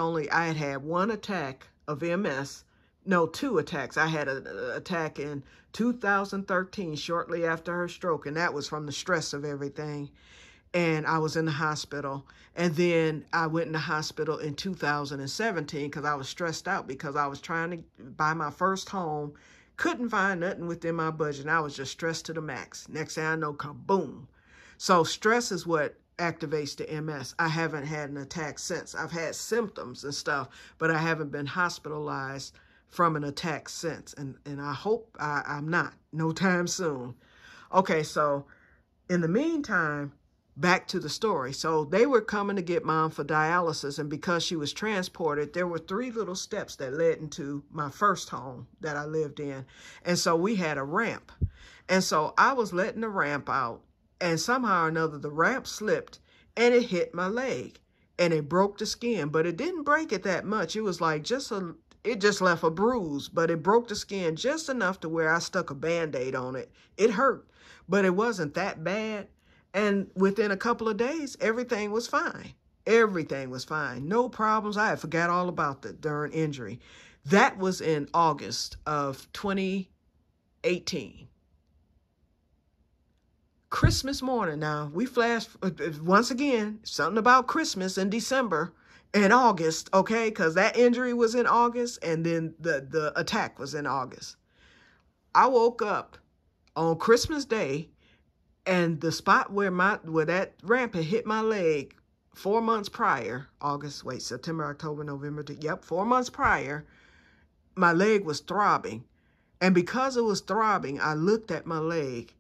had 1 attack of MS. No, 2 attacks. I had an attack in 2013, shortly after her stroke, and that was from the stress of everything. And I was in the hospital. And then I went in the hospital in 2017 because I was stressed out because I was trying to buy my first home. Couldn't find nothing within my budget. And I was just stressed to the max. Next thing I know, kaboom. So stress is what activates the MS. I haven't had an attack since. I've had symptoms and stuff, but I haven't been hospitalized from an attack since. And I hope I'm not no time soon. Okay, so in the meantime, back to the story. So they were coming to get Mom for dialysis, and because she was transported, there were 3 little steps that led into my first home that I lived in. And so we had a ramp. And so I was letting the ramp out, and somehow or another, the ramp slipped, and it hit my leg, and it broke the skin. But it didn't break it that much. It was like it just left a bruise, but it broke the skin just enough to where I stuck a Band-Aid on it. It hurt, but it wasn't that bad. And within a couple of days, everything was fine. Everything was fine. No problems. I had forgot all about the darn injury. That was in August of 2018. Christmas morning. Now, we flashed once again, something about Christmas in December and August, okay? Because that injury was in August, and then the attack was in August. I woke up on Christmas Day, and the spot where that ramp had hit my leg 4 months prior, September, October, November, 4 months prior, my leg was throbbing. And because it was throbbing, I looked at my leg,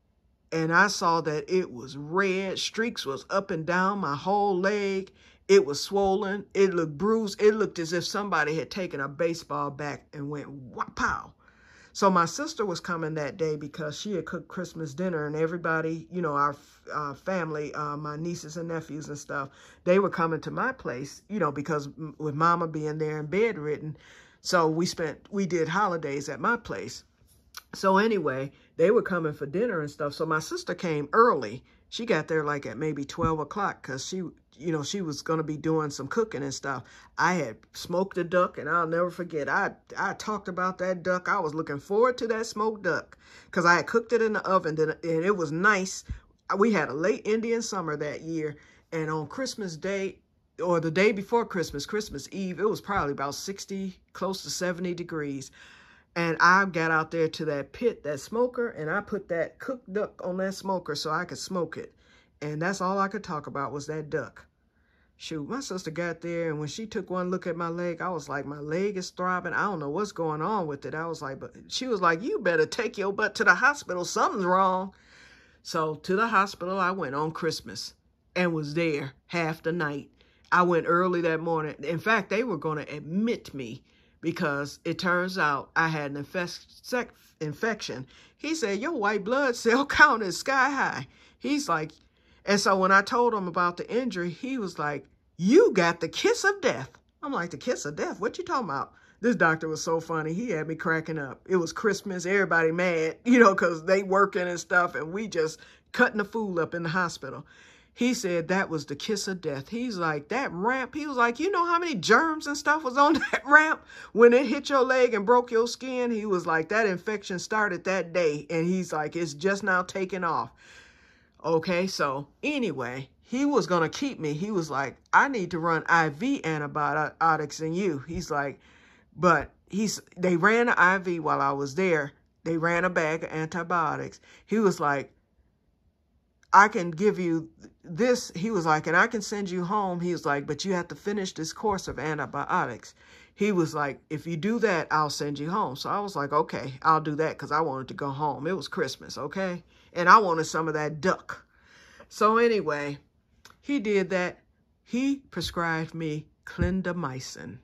and I saw that it was red. Streaks was up and down my whole leg. It was swollen. It looked bruised. It looked as if somebody had taken a baseball bat and went wha-pow. So my sister was coming that day because she had cooked Christmas dinner, and everybody, our family, my nieces and nephews and stuff, they were coming to my place, because with Mama being there and bedridden. So we did holidays at my place. So anyway, they were coming for dinner and stuff. So my sister came early. She got there like at maybe 12 o'clock because she was going to be doing some cooking and stuff. I had smoked a duck, and I'll never forget. I talked about that duck. I was looking forward to that smoked duck because I had cooked it in the oven, and it was nice. We had a late Indian summer that year, and on Christmas Day, or the day before Christmas, Christmas Eve, it was probably about 60, close to 70 degrees. And I got out there to that pit, that smoker, and I put that cooked duck on that smoker so I could smoke it. And that's all I could talk about was that duck. Shoot, my sister got there, and when she took one look at my leg, I was like, my leg is throbbing. I don't know what's going on with it. I was like, but she was like, you better take your butt to the hospital. Something's wrong. So to the hospital I went on Christmas and was there half the night. I went early that morning. In fact, they were going to admit me because it turns out I had an infection. He said, your white blood cell count is sky high. He's like, and so when I told him about the injury, he was like, you got the kiss of death. I'm like, the kiss of death? What you talking about? This doctor was so funny. He had me cracking up. It was Christmas. Everybody mad, you know, because they working and stuff, and we just cutting the fool up in the hospital. He said that was the kiss of death. He's like, that ramp, he was like, you know how many germs and stuff was on that ramp when it hit your leg and broke your skin? He was like, that infection started that day, and he's like, it's just now taking off. Okay, so anyway, he was going to keep me. He was like, I need to run IV antibiotics in you. He's like, but they ran an IV while I was there. They ran a bag of antibiotics. He was like, I can give you this. He was like, and I can send you home. He was like, but you have to finish this course of antibiotics. He was like, if you do that, I'll send you home. So I was like, okay, I'll do that because I wanted to go home. It was Christmas, okay? And I wanted some of that duck. So anyway, he did that. He prescribed me clindamycin.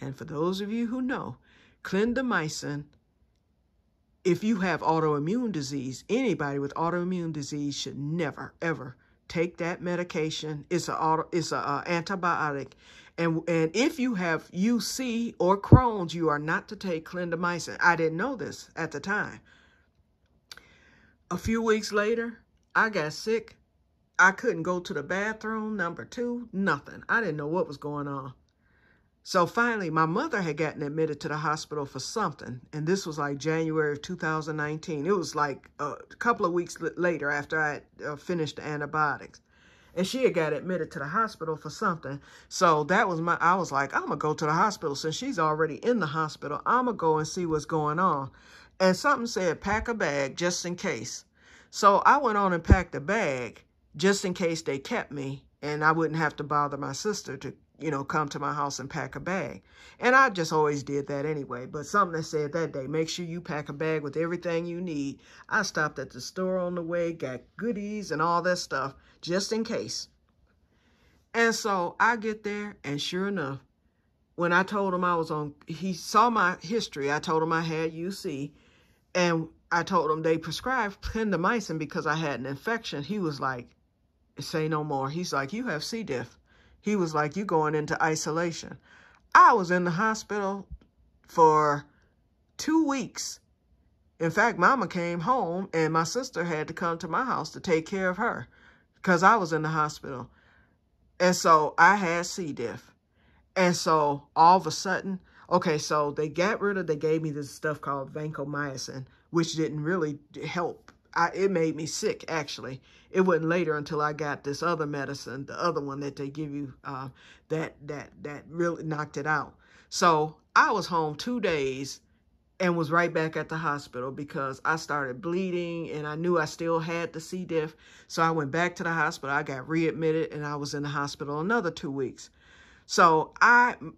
And for those of you who know, clindamycin, if you have autoimmune disease, anybody with autoimmune disease should never, ever take that medication. It's an antibiotic. And if you have UC or Crohn's, you are not to take clindamycin. I didn't know this at the time. A few weeks later, I got sick. I couldn't go to the bathroom, number 2, nothing. I didn't know what was going on. So finally, my mother had gotten admitted to the hospital for something. And this was like January of 2019. It was like a couple of weeks later after I had finished the antibiotics. And she had got admitted to the hospital for something. So that was I was like, I'm going to go to the hospital. Since she's already in the hospital, I'm going to go and see what's going on. And something said, pack a bag just in case. So I went on and packed a bag just in case they kept me and I wouldn't have to bother my sister to, you know, come to my house and pack a bag. And I just always did that anyway. But something that said that day, make sure you pack a bag with everything you need. I stopped at the store on the way, got goodies and all that stuff just in case. And so I get there, and sure enough, when I told him he saw my history. I told him I had UC, and I told him they prescribed clindamycin because I had an infection. He was like, say no more. He's like, you have C. diff. He was like, you going into isolation. I was in the hospital for 2 weeks. In fact, Mama came home, and my sister had to come to my house to take care of her because I was in the hospital. And so I had C. diff. And so all of a sudden, okay, so they gave me this stuff called vancomycin, which didn't really help. It made me sick, actually. It wasn't later until I got this other medicine, the other one that they give you, that really knocked it out. So I was home 2 days and was right back at the hospital because I started bleeding and I knew I still had the C. diff. So I went back to the hospital. I got readmitted and I was in the hospital another 2 weeks. So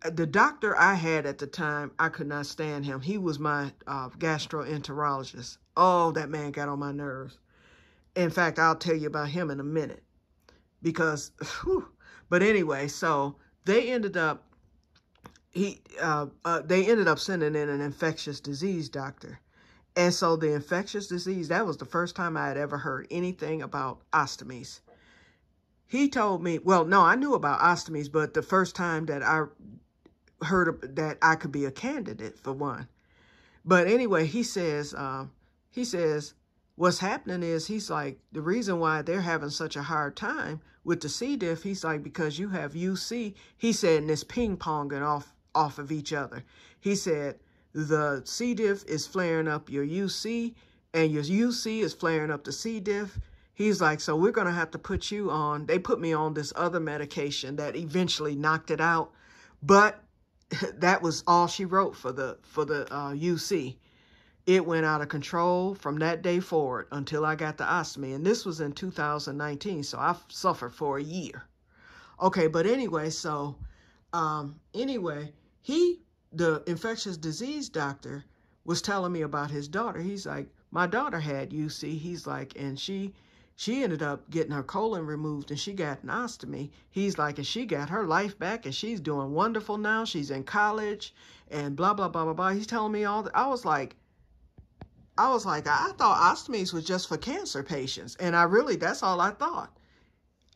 the doctor I had at the time, I could not stand him. He was my gastroenterologist. Oh, that man got on my nerves. In fact, I'll tell you about him in a minute. Because, whew. But anyway, so they ended up, they ended up sending in an infectious disease doctor. And so the infectious disease, that was the first time I had ever heard anything about ostomies. He told me, well, no, I knew about ostomies, but the first time that I heard that I could be a candidate for one. But anyway, he says, what's happening is, he's like, the reason why they're having such a hard time with the C. diff, he's like, because you have UC, he said, and it's ping-ponging off of each other. He said, the C. diff is flaring up your UC, and your UC is flaring up the C. diff. He's like, so we're going to have to put you on. They put me on this other medication that eventually knocked it out. But that was all she wrote for the UC. It went out of control from that day forward until I got the ostomy. And this was in 2019. So I suffered for a year. Okay, but anyway, so anyway, the infectious disease doctor was telling me about his daughter. He's like, my daughter had UC. He's like, and she ended up getting her colon removed and she got an ostomy. He's like, and she got her life back and she's doing wonderful now. She's in college and blah, blah, blah, blah, blah. He's telling me all that. I was like, I thought ostomies was just for cancer patients. And that's all I thought.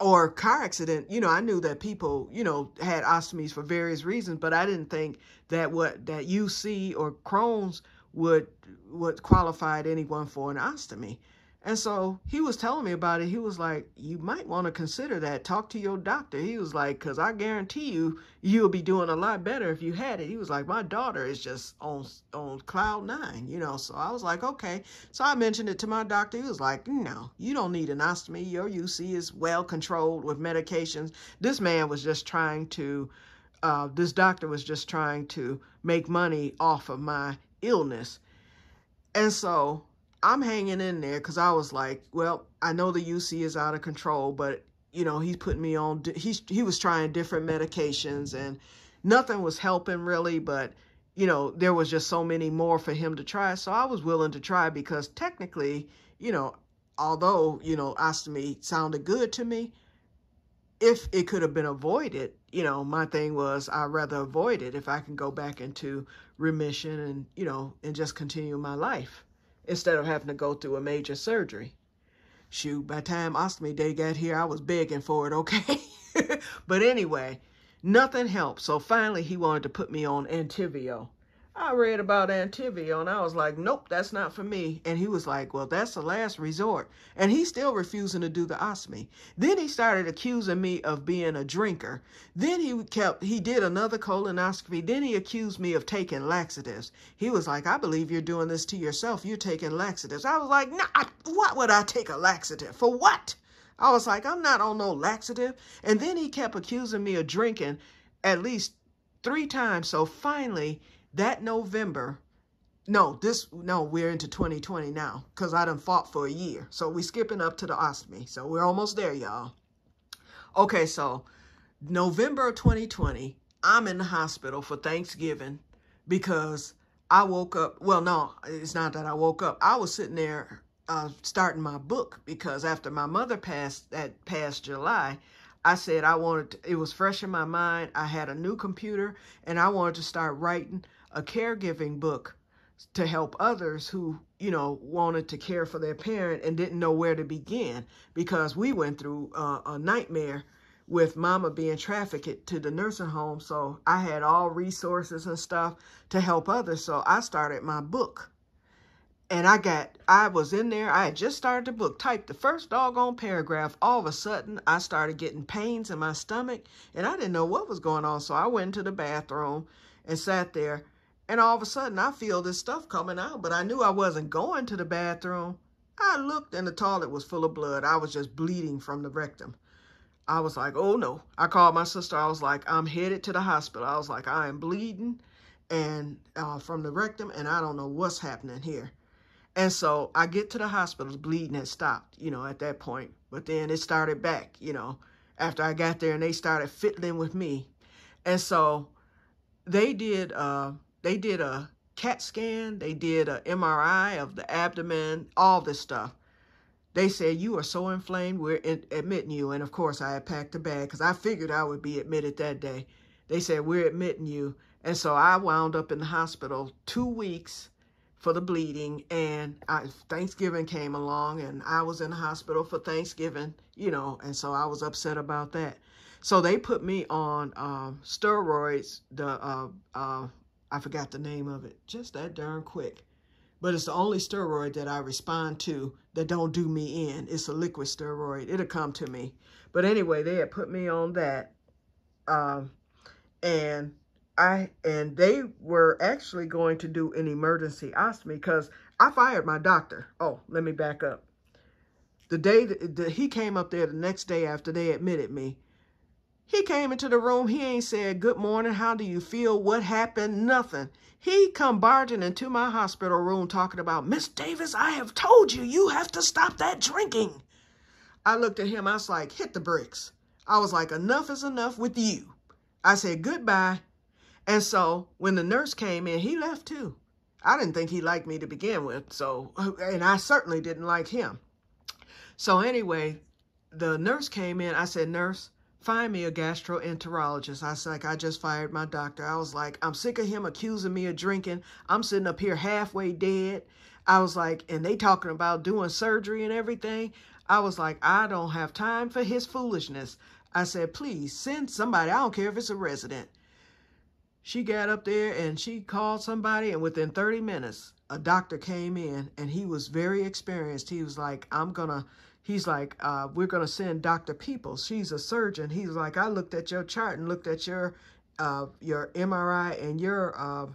Or car accident, I knew that people, had ostomies for various reasons, but I didn't think that that UC or Crohn's would qualify anyone for an ostomy. And so he was telling me about it. He was like, you might want to consider that. Talk to your doctor. He was like, because I guarantee you'll be doing a lot better if you had it. He was like, my daughter is just on cloud nine, So I was like, okay. So I mentioned it to my doctor. He was like, no, you don't need an ostomy. Your UC is well controlled with medications. This man was just trying to, this doctor was just trying to make money off of my illness. And so I'm hanging in there because I was like, well, I know the UC is out of control, but, he's putting me on, he was trying different medications and nothing was helping really, but, there was just so many more for him to try. So I was willing to try because technically, although, ostomy sounded good to me, if it could have been avoided, my thing was I'd rather avoid it if I can go back into remission and, and just continue my life, instead of having to go through a major surgery. Shoot, by the time ostomy day got here, I was begging for it, okay? But anyway, nothing helped. So finally, he wanted to put me on Entyvio. I read about Entyvio, and I was like, nope, that's not for me. And he was like, well, that's the last resort. And he's still refusing to do the ostomy. Then he started accusing me of being a drinker. Then he did another colonoscopy. Then he accused me of taking laxatives. He was like, I believe you're doing this to yourself. You're taking laxatives. I was like, nah, what would I take a laxative? For what? I was like, I'm not on no laxative. And then he kept accusing me of drinking at least 3 times. So finally, that November, we're into 2020 now because I done fought for a year. So we skipping up to the ostomy. So we're almost there, y'all. Okay, so November of 2020, I'm in the hospital for Thanksgiving because I woke up. Well, no, it's not that I woke up. I was sitting there starting my book because after my mother passed that past July, I said it was fresh in my mind. I had a new computer and I wanted to start writing a caregiving book to help others who, wanted to care for their parent and didn't know where to begin because we went through a nightmare with mama being trafficked to the nursing home. So I had all resources and stuff to help others. So I started my book. And I was in there, I had just started the book, typed the first doggone paragraph. All of a sudden, I started getting pains in my stomach, and I didn't know what was going on. So I went into the bathroom and sat there, and all of a sudden, I feel this stuff coming out, but I knew I wasn't going to the bathroom. I looked, and the toilet was full of blood. I was just bleeding from the rectum. I was like, oh, no. I called my sister. I was like, I'm headed to the hospital. I was like, I am bleeding and from the rectum, and I don't know what's happening here. And so I get to the hospital, bleeding had stopped, at that point. But then it started back, after I got there and they started fiddling with me. And so they did a CAT scan. They did an MRI of the abdomen, all this stuff. They said, you are so inflamed, we're admitting you. And of course, I had packed a bag because I figured I would be admitted that day. They said, we're admitting you. And so I wound up in the hospital 2 weeks for the bleeding, and Thanksgiving came along, and I was in the hospital for Thanksgiving, and so I was upset about that. So they put me on steroids, I forgot the name of it, just that darn quick. But it's the only steroid that I respond to that don't do me in. It's a liquid steroid. It'll come to me. But anyway, they had put me on that, and they were actually going to do an emergency ostomy because I fired my doctor. Oh, let me back up. The day that he came up there the next day after they admitted me, he came into the room. He ain't said, good morning, how do you feel, what happened, nothing. He come barging into my hospital room talking about, Miss Davis, I have told you, you have to stop that drinking. I looked at him. I was like, hit the bricks. I was like, enough is enough with you. I said, goodbye. And so when the nurse came in, he left too. I didn't think he liked me to begin with. So, and I certainly didn't like him. So anyway, the nurse came in. I said, nurse, find me a gastroenterologist. I was like, I just fired my doctor. I was like, I'm sick of him accusing me of drinking. I'm sitting up here halfway dead. I was like, and they talking about doing surgery and everything. I was like, I don't have time for his foolishness. I said, please send somebody. I don't care if it's a resident. She got up there and she called somebody, and within 30 minutes, a doctor came in, and he was very experienced. He was like, we're going to send Dr. Peoples. She's a surgeon. He's like, I looked at your chart and looked at your MRI and your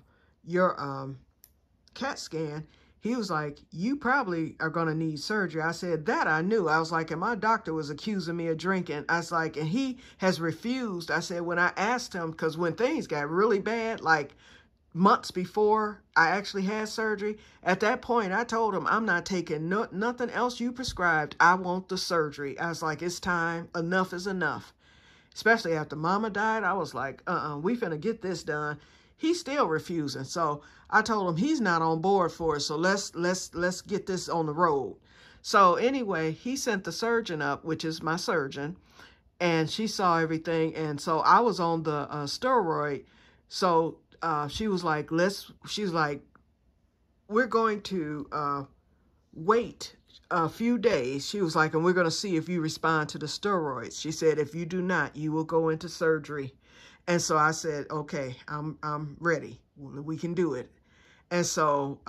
CAT scan. He was like, you probably are going to need surgery. I said, that I knew. I was like, and my doctor was accusing me of drinking. I was like, and he has refused. I said, when I asked him, because when things got really bad, like months before I actually had surgery, at that point, I told him, I'm not taking nothing else you prescribed. I want the surgery. I was like, it's time. Enough is enough. Especially after Mama died, I was like, we finna get this done. He's still refusing. So I told him he's not on board for it. So let's get this on the road. So anyway, he sent the surgeon up, which is my surgeon, and she saw everything. And so I was on the steroid. So she was like, we're going to wait a few days. She was like, and we're going to see if you respond to the steroids. She said, if you do not, you will go into surgery. And so I said, okay, I'm ready. We can do it. And so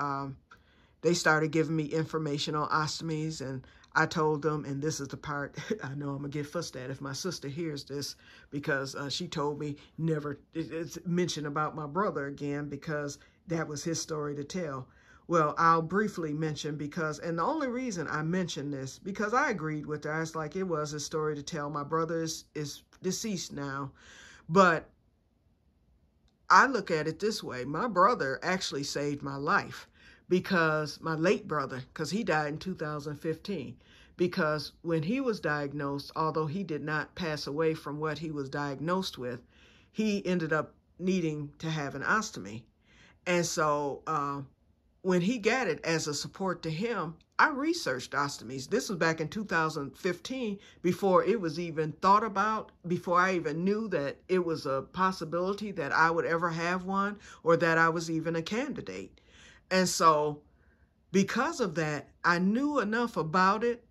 they started giving me information on ostomies, and I told them, and this is the part I know I'm going to get fussed at if my sister hears this, because she told me never mention about my brother again, because that was his story to tell. Well, I'll briefly mention because, and the only reason I mentioned this, because I agreed with her. I was like, it was a story to tell. My brother is deceased now. But I look at it this way. My brother actually saved my life, because my late brother, because he died in 2015, because when he was diagnosed, although he did not pass away from what he was diagnosed with, he ended up needing to have an ostomy. And so when he got it as a support to him, I researched ostomies. This was back in 2015, before it was even thought about, before I even knew that it was a possibility that I would ever have one, or that I was even a candidate. And so because of that, I knew enough about it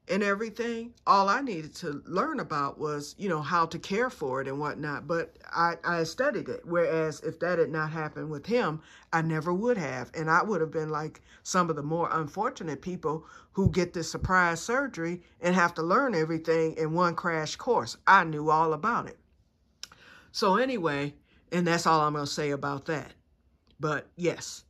and everything. All I needed to learn about was, how to care for it and whatnot. But I studied it. Whereas if that had not happened with him, I never would have. And I would have been like some of the more unfortunate people who get this surprise surgery and have to learn everything in one crash course. I knew all about it. So anyway, and that's all I'm going to say about that. But yes,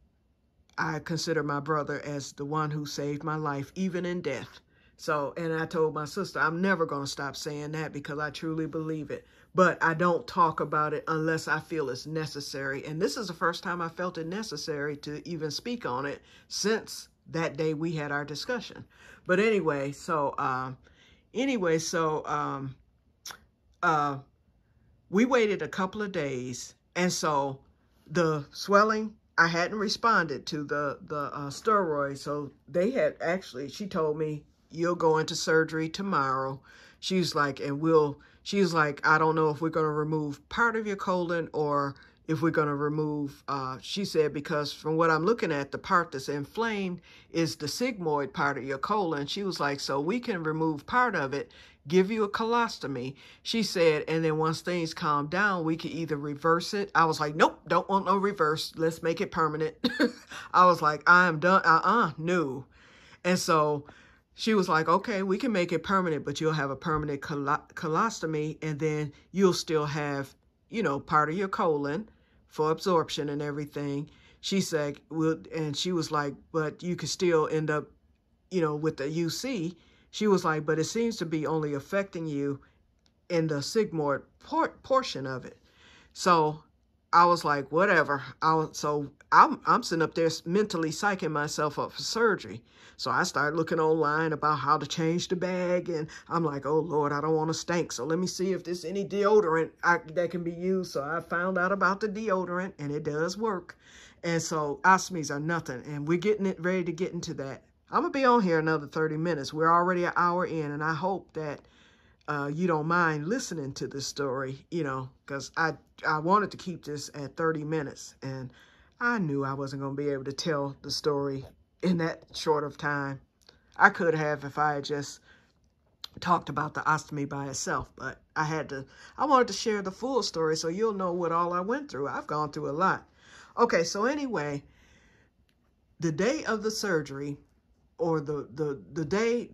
I consider my brother as the one who saved my life, even in death. So, and I told my sister, I'm never going to stop saying that, because I truly believe it. But I don't talk about it unless I feel it's necessary. And this is the first time I felt it necessary to even speak on it since that day we had our discussion. But anyway, so we waited a couple of days. And so the swelling, I hadn't responded to the steroid. So they had actually, she told me, you'll go into surgery tomorrow. She's like, I don't know if we're going to remove part of your colon or if we're going to remove, she said, because from what I'm looking at, the part that's inflamed is the sigmoid part of your colon. She was like, so we can remove part of it, give you a colostomy. She said, and then once things calm down, we could either reverse it. I was like, nope, don't want no reverse. Let's make it permanent. I was like, I am done. No. And so she was like, okay, we can make it permanent, but you'll have a permanent colostomy, and then you'll still have, part of your colon for absorption and everything. She said, and she was like, but you could still end up, with the UC. She was like, but it seems to be only affecting you in the sigmoid portion of it. So I was like, whatever. I'm sitting up there mentally psyching myself up for surgery. So I started looking online about how to change the bag, and I'm like, oh Lord, I don't want to stink. So let me see if there's any deodorant that can be used. So I found out about the deodorant, and it does work. And so ostomies are nothing, and we're getting it ready to get into that. I'm gonna be on here another 30 minutes. We're already an hour in, and I hope that you don't mind listening to this story, you know, because I wanted to keep this at 30 minutes, and I knew I wasn't going to be able to tell the story in that short of time. I could have if I had just talked about the ostomy by itself, but I wanted to share the full story so you'll know what all I went through. I've gone through a lot. Okay, so anyway, the day of the surgery, or the day,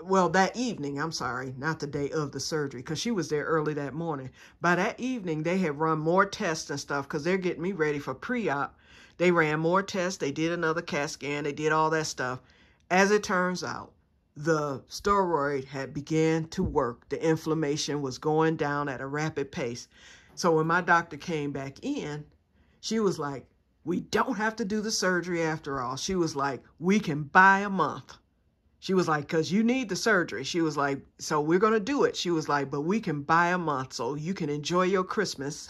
well, that evening, I'm sorry, not the day of the surgery, because she was there early that morning. By that evening, they had run more tests and stuff because they're getting me ready for pre-op. They ran more tests. They did another CAT scan. They did all that stuff. As it turns out, the steroid had began to work. The inflammation was going down at a rapid pace. So when my doctor came back in, she was like, we don't have to do the surgery after all. She was like, we can buy a month. She was like, because you need the surgery. She was like, so we're going to do it. She was like, but we can buy a month so you can enjoy your Christmas.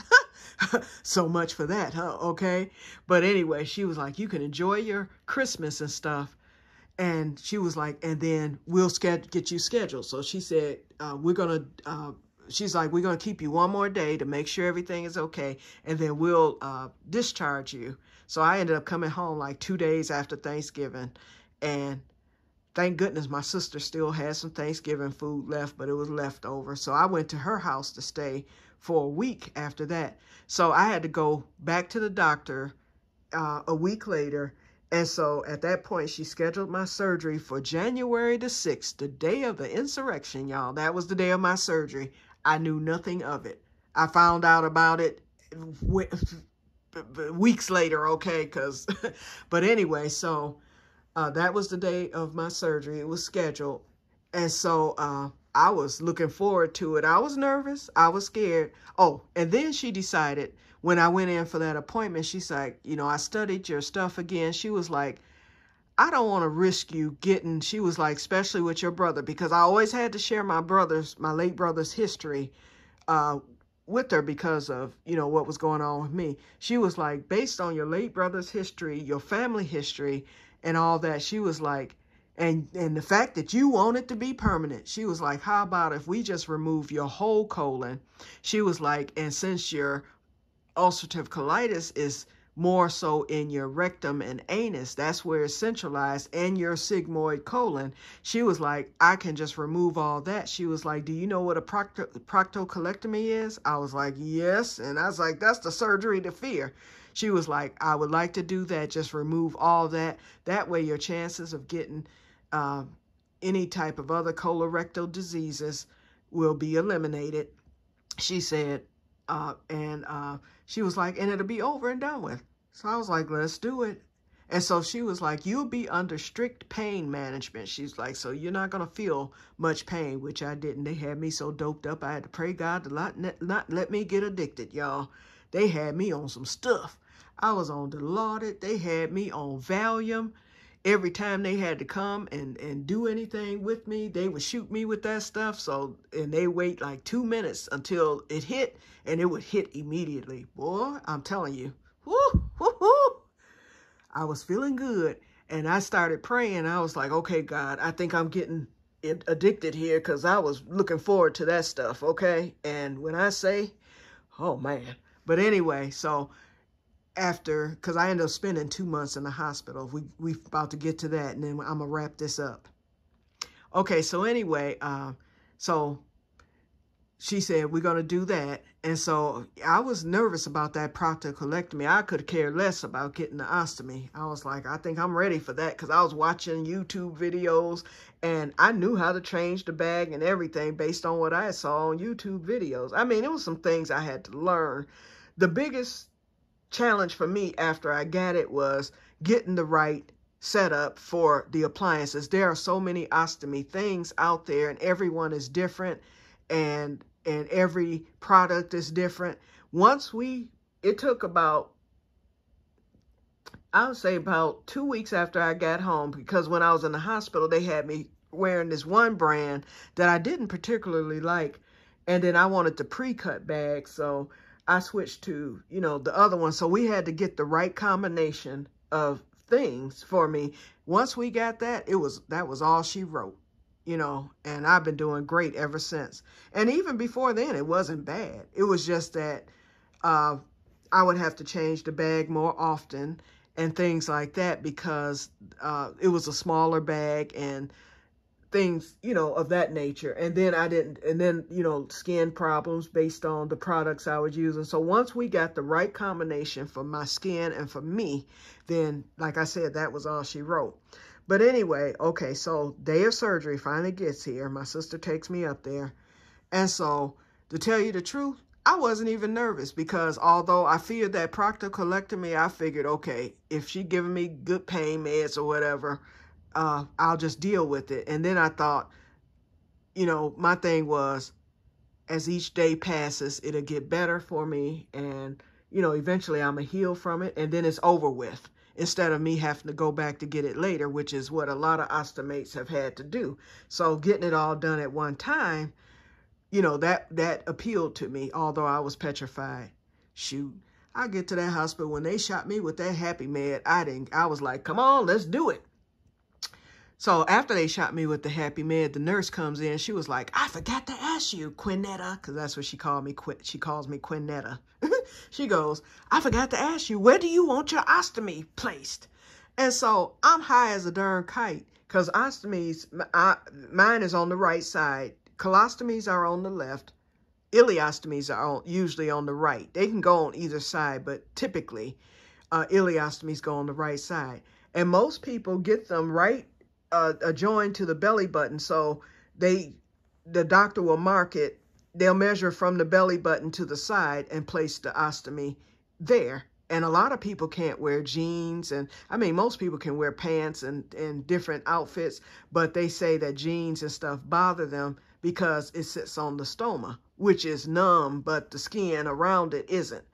So much for that, huh? Okay. But anyway, she was like, you can enjoy your Christmas and stuff. And she was like, and then we'll get you scheduled. So she said, she's like, we're going to keep you one more day to make sure everything is okay. And then we'll discharge you. So I ended up coming home like 2 days after Thanksgiving. And thank goodness my sister still had some Thanksgiving food left, but it was leftover. So I went to her house to stay for a week after that. So I had to go back to the doctor a week later. And so at that point, she scheduled my surgery for January the 6th, the day of the insurrection, y'all. That was the day of my surgery. I knew nothing of it. I found out about it weeks later, okay? But anyway, so that was the day of my surgery. It was scheduled. And so I was looking forward to it. I was nervous. I was scared. Oh, and then she decided, when I went in for that appointment, she's like, you know, I studied your stuff again. She was like, I don't want to risk you getting, she was like, especially with your brother, because I always had to share my late brother's history with her because of, you know, what was going on with me. She was like, based on your late brother's history, your family history and all that, she was like, and the fact that you want it to be permanent, she was like, how about if we just remove your whole colon? She was like, and since your ulcerative colitis is more so in your rectum and anus, that's where it's centralized, and your sigmoid colon, she was like, I can just remove all that. She was like, do you know what a proctocolectomy is? I was like, yes. And I was like, that's the surgery to fear. She was like, I would like to do that, just remove all that. That way your chances of getting any type of other colorectal diseases will be eliminated. She said, she was like, and it'll be over and done with. So I was like, let's do it. And so she was like, you'll be under strict pain management. She's like, so you're not going to feel much pain, which I didn't. They had me so doped up, I had to pray God to not let me get addicted, y'all. They had me on some stuff. I was on Dilaudid. They had me on Valium. Every time they had to come and do anything with me, they would shoot me with that stuff. So, and they wait like 2 minutes until it hit, and it would hit immediately. Boy, I'm telling you, whoo, whoo, whoo. I was feeling good, and I started praying. I was like, okay, God, I think I'm getting addicted here, because I was looking forward to that stuff, okay? And when I say, oh, man. But anyway, so after, because I ended up spending 2 months in the hospital. We about to get to that, and then I'm going to wrap this up. Okay, so anyway, so she said, we're going to do that. And so I was nervous about that proctocolectomy. I could care less about getting the ostomy. I was like, I think I'm ready for that, because I was watching YouTube videos, and I knew how to change the bag and everything based on what I saw on YouTube videos. I mean, it was some things I had to learn. The biggest challenge for me after I got it was getting the right setup for the appliances. There are so many ostomy things out there, and everyone is different, and every product is different. Once we it took about, I would say about 2 weeks after I got home, because when I was in the hospital, they had me wearing this one brand that I didn't particularly like. And then I wanted the pre-cut bag. So I switched to, you know, the other one. So we had to get the right combination of things for me. Once we got that, that was all she wrote, you know, and I've been doing great ever since. And even before then, it wasn't bad. It was just that I would have to change the bag more often and things like that, because it was a smaller bag and things, you know, of that nature. And then you know, skin problems based on the products I was using. So once we got the right combination for my skin and for me, then, like I said, that was all she wrote. But anyway, okay, so day of surgery finally gets here. My sister takes me up there. And so, to tell you the truth, I wasn't even nervous, because although I feared that proctocolectomy, I figured, okay, if she giving me good pain meds or whatever, I'll just deal with it. And then I thought, you know, my thing was, as each day passes, it'll get better for me. And, you know, eventually I'm going to heal from it, and then it's over with, instead of me having to go back to get it later, which is what a lot of ostomates have had to do. So getting it all done at one time, you know, that appealed to me, although I was petrified. Shoot, I get to that hospital, when they shot me with that happy med, I was like, come on, let's do it. So after they shot me with the happy med, the nurse comes in. She was like, I forgot to ask you, Quinetta, because that's what she called me. She calls me Quinetta. She goes, I forgot to ask you, where do you want your ostomy placed? And so I'm high as a darn kite, because ostomies, mine is on the right side. Colostomies are on the left. Ileostomies are usually on the right. They can go on either side, but typically ileostomies go on the right side. And most people get them right joined to the belly button. So the doctor will mark it. They'll measure from the belly button to the side and place the ostomy there. And a lot of people can't wear jeans. And I mean, most people can wear pants and different outfits, but they say that jeans and stuff bother them because it sits on the stoma, which is numb, but the skin around it isn't.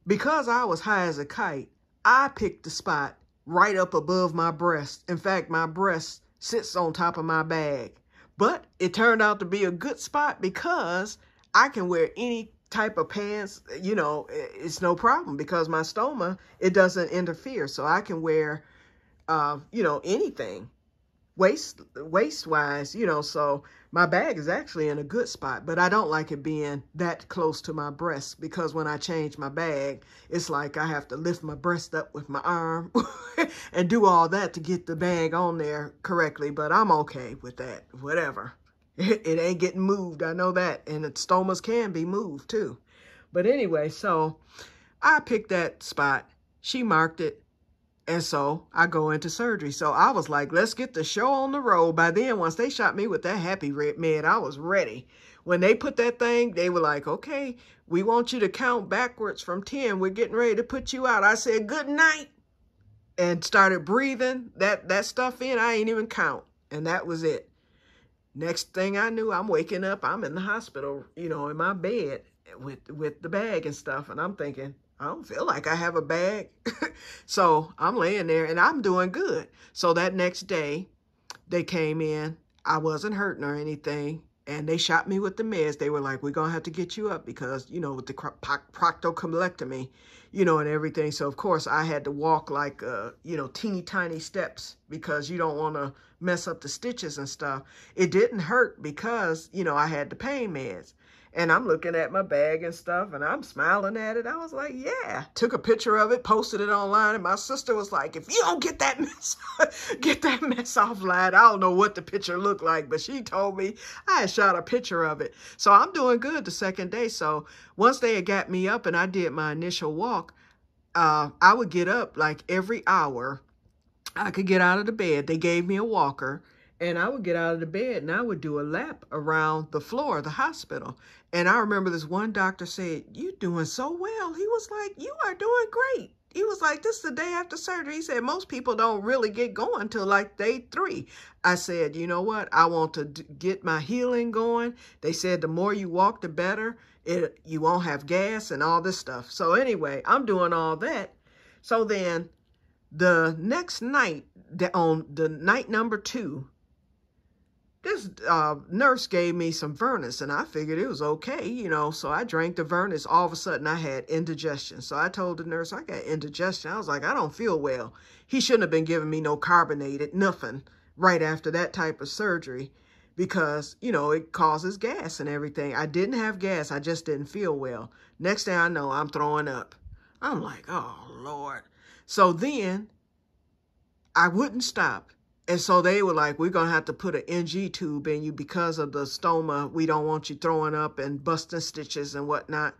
Because I was high as a kite, I picked the spot right up above my breast. In fact, my breast sits on top of my bag. But it turned out to be a good spot, because I can wear any type of pants, you know, it's no problem, because my stoma, it doesn't interfere. So I can wear, you know, anything waist-wise, you know, so my bag is actually in a good spot, but I don't like it being that close to my breast, because when I change my bag, it's like I have to lift my breast up with my arm and do all that to get the bag on there correctly, but I'm okay with that, whatever. It ain't getting moved, I know that, and the stomas can be moved too. But anyway, so I picked that spot, she marked it, and so I go into surgery. So I was like, let's get the show on the road. By then, once they shot me with that happy med, I was ready. When they put that thing, they were like, okay, we want you to count backwards from 10. We're getting ready to put you out. I said, good night, and started breathing that stuff in. I ain't even count. And that was it. Next thing I knew, I'm waking up. I'm in the hospital, you know, in my bed with the bag and stuff. And I'm thinking, I don't feel like I have a bag. So I'm laying there and I'm doing good. So that next day they came in. I wasn't hurting or anything. And they shot me with the meds. They were like, we're going to have to get you up because, you know, with the proctocolectomy, you know, and everything. So, of course, I had to walk like, you know, teeny tiny steps because you don't want to mess up the stitches and stuff. It didn't hurt because, you know, I had the pain meds. And I'm looking at my bag and stuff, and I'm smiling at it. I was like, yeah. Took a picture of it, posted it online, and my sister was like, if you don't get that mess offline, I don't know what the picture looked like, but she told me I had shot a picture of it. So I'm doing good the second day. So once they had got me up and I did my initial walk, I would get up like every hour. I could get out of the bed. They gave me a walker. And I would get out of the bed and I would do a lap around the floor of the hospital. And I remember this one doctor said, "You doing so well." He was like, "You are doing great." He was like, "This is the day after surgery." He said, "Most people don't really get going till like day 3. I said, "You know what? I want to get my healing going." They said, "The more you walk, the better." You won't have gas and all this stuff. So anyway, I'm doing all that. So then the next night, on the night number 2, this nurse gave me some Vernus, and I figured it was okay, you know, so I drank the Vernus. All of a sudden, I had indigestion. So I told the nurse, I got indigestion. I was like, I don't feel well. He shouldn't have been giving me no carbonated, nothing, right after that type of surgery, because, you know, it causes gas and everything. I didn't have gas. I just didn't feel well. Next thing I know, I'm throwing up. I'm like, oh, Lord. So then I wouldn't stop. And so they were like, we're going to have to put an NG tube in you because of the stoma. We don't want you throwing up and busting stitches and whatnot.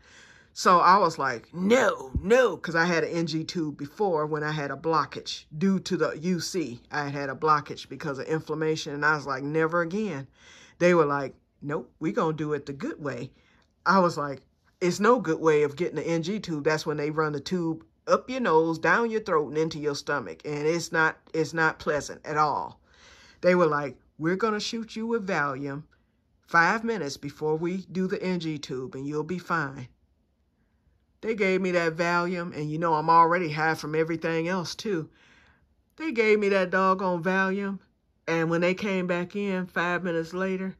So I was like, no, because I had an NG tube before when I had a blockage due to the UC. I had a blockage because of inflammation, and I was like, never again. They were like, nope, we're going to do it the good way. I was like, it's no good way of getting the NG tube. That's when they run the tube up your nose, down your throat, and into your stomach. And it's not pleasant at all. They were like, we're going to shoot you with Valium 5 minutes before we do the NG tube, and you'll be fine. They gave me that Valium, and you know I'm already high from everything else too. They gave me that doggone Valium, and when they came back in 5 minutes later,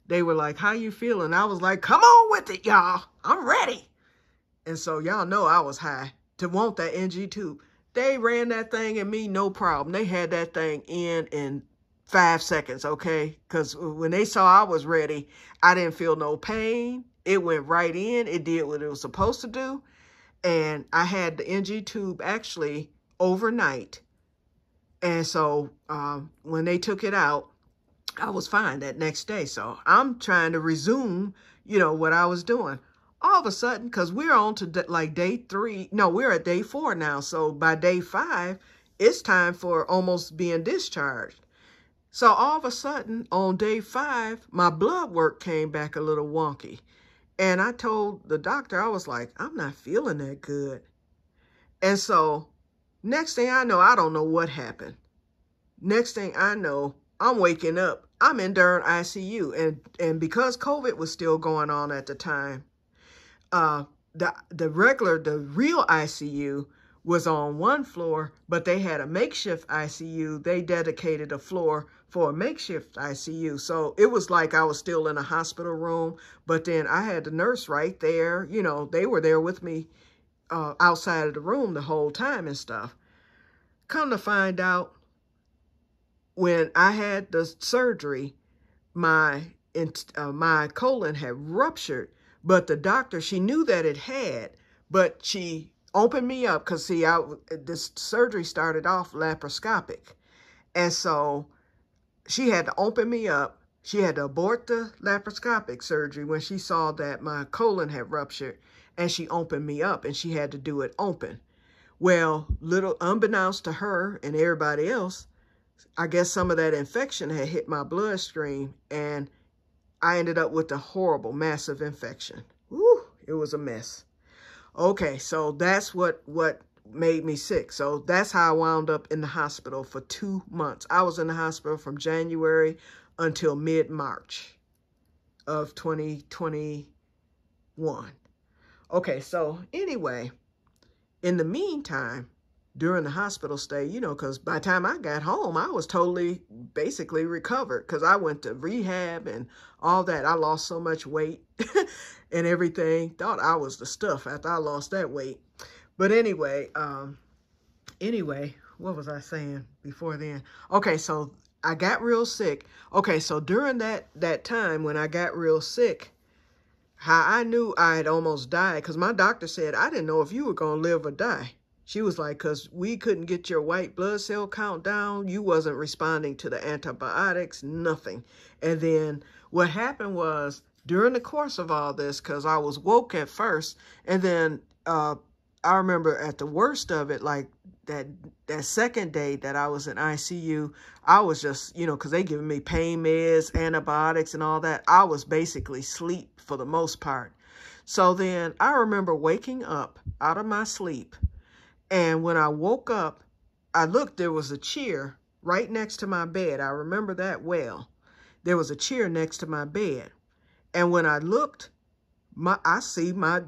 they were like, how you feeling? I was like, come on with it, y'all. I'm ready. And so y'all know I was high to want that NG tube. They ran that thing in me, no problem. They had that thing in 5 seconds, okay? Because when they saw I was ready, I didn't feel no pain. It went right in. It did what it was supposed to do. And I had the NG tube actually overnight. And so when they took it out, I was fine that next day. So I'm trying to resume, you know, what I was doing. All of a sudden, because we're on to like day 3. No, we're at day 4 now. So by day 5, it's time for almost being discharged. So all of a sudden, on day 5, my blood work came back a little wonky. And I told the doctor, I was like, I'm not feeling that good. And so next thing I know, I don't know what happened. Next thing I know, I'm waking up. I'm in during ICU. And because COVID was still going on at the time, the real ICU was on one floor, but they had a makeshift ICU. They dedicated a floor for a makeshift ICU. So it was like I was still in a hospital room, but then I had the nurse right there. You know, they were there with me outside of the room the whole time and stuff. Come to find out, when I had the surgery, my colon had ruptured, but the doctor, she knew that it had, but she opened me up because, see, this surgery started off laparoscopic. And so she had to open me up. She had to abort the laparoscopic surgery when she saw that my colon had ruptured, and she opened me up, and she had to do it open. Well, little unbeknownst to her and everybody else, I guess some of that infection had hit my bloodstream, and I ended up with a horrible, massive infection. Woo, it was a mess. Okay, so that's what made me sick. So that's how I wound up in the hospital for 2 months. I was in the hospital from January until mid-March of 2021. Okay, so anyway, in the meantime, during the hospital stay, you know, because by the time I got home, I was totally basically recovered because I went to rehab and all that. I lost so much weight and everything. Thought I was the stuff after I lost that weight. But anyway, what was I saying before then? Okay, so I got real sick. Okay, so during that time when I got real sick, how I knew I had almost died, because my doctor said, I didn't know if you were going to live or die. She was like, because we couldn't get your white blood cell count down. You wasn't responding to the antibiotics, nothing. And then what happened was, during the course of all this, because I was woke at first, and then I remember at the worst of it, like that second day that I was in ICU, I was just, you know, because they giving me pain meds, antibiotics, and all that. I was basically asleep for the most part. So then I remember waking up out of my sleep. And when I woke up, I looked, there was a chair right next to my bed. I remember that well. There was a chair next to my bed. And when I looked, I see my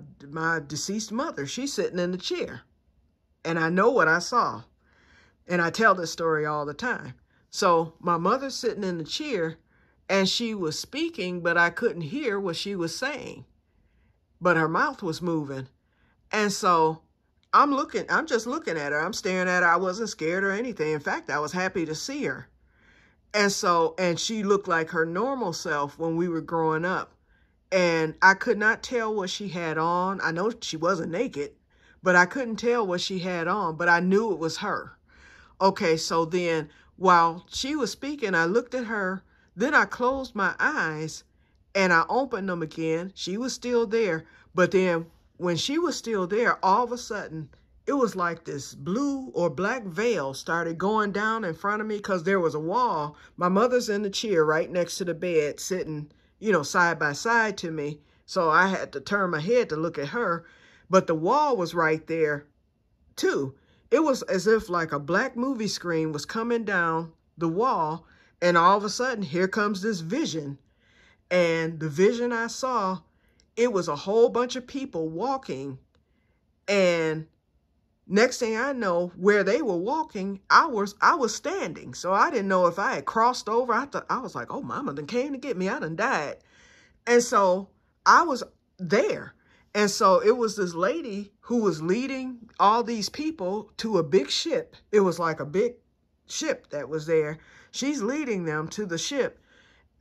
deceased mother. She's sitting in the chair. And I know what I saw. And I tell this story all the time. So my mother's sitting in the chair and she was speaking, but I couldn't hear what she was saying. But her mouth was moving. And so I'm just looking at her. I'm staring at her. I wasn't scared or anything. In fact, I was happy to see her. And she looked like her normal self when we were growing up. And I could not tell what she had on. I know she wasn't naked, but I couldn't tell what she had on, but I knew it was her. Okay, so then while she was speaking, I looked at her, then I closed my eyes and I opened them again. She was still there, but then when she was still there, all of a sudden, it was like this blue or black veil started going down in front of me because there was a wall. My mother's in the chair right next to the bed, sitting, you know, side by side to me. So I had to turn my head to look at her, but the wall was right there too. It was as if like a black movie screen was coming down the wall, and all of a sudden, here comes this vision. And the vision I saw, it was a whole bunch of people walking, and next thing I know, where they were walking, I was standing. So I didn't know if I had crossed over. I was like, oh, mama done came to get me. I done died. And so I was there. And so it was this lady who was leading all these people to a big ship. It was like a big ship that was there. She's leading them to the ship.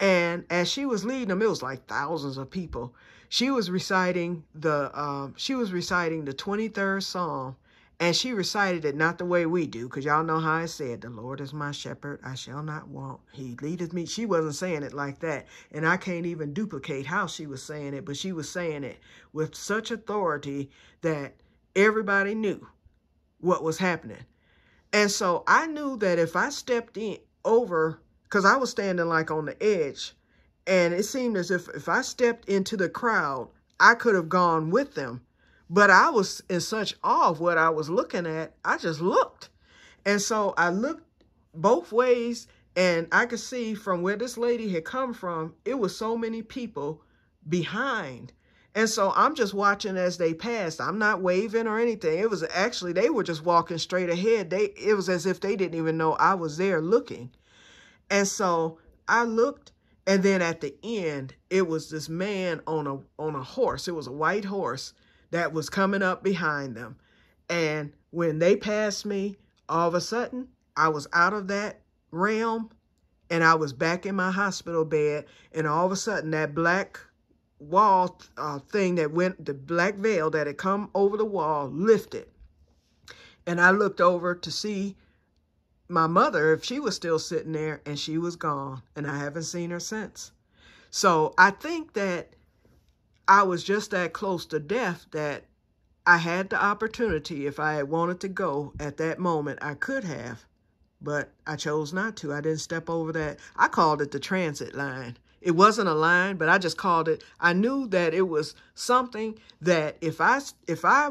And as she was leading them, it was like thousands of people. She was reciting the 23rd Psalm. And she recited it not the way we do, because y'all know how I said, the Lord is my shepherd, I shall not want. He leadeth me. She wasn't saying it like that. And I can't even duplicate how she was saying it, but she was saying it with such authority that everybody knew what was happening. And so I knew that if I stepped in over, because I was standing like on the edge, and it seemed as if I stepped into the crowd, I could have gone with them. But I was in such awe of what I was looking at, I just looked. And so I looked both ways, and I could see from where this lady had come from, it was so many people behind. And so I'm just watching as they passed. I'm not waving or anything. It was actually, they were just walking straight ahead. It was as if they didn't even know I was there looking. And so I looked, and then at the end, it was this man on a horse. It was a white horse that was coming up behind them. And when they passed me, all of a sudden, I was out of that realm and I was back in my hospital bed. And all of a sudden, that black wall thing that went, the black veil that had come over the wall lifted. And I looked over to see my mother, if she was still sitting there, and she was gone. And I haven't seen her since. So I think that I was just that close to death that I had the opportunity. If I had wanted to go at that moment, I could have, but I chose not to. I didn't step over that. I called it the transit line. It wasn't a line, but I just called it. I knew that it was something that if I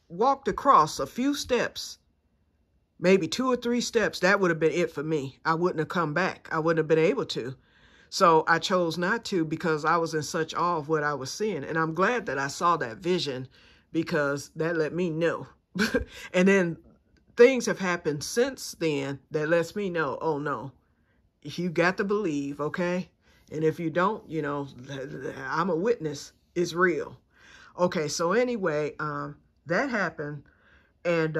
walked across a few steps, maybe 2 or 3 steps, that would have been it for me. I wouldn't have come back. I wouldn't have been able to. So I chose not to because I was in such awe of what I was seeing. And I'm glad that I saw that vision because that let me know. And then things have happened since then that lets me know, oh no, you got to believe, okay? And if you don't, you know, I'm a witness. It's real. Okay, so anyway, that happened. And,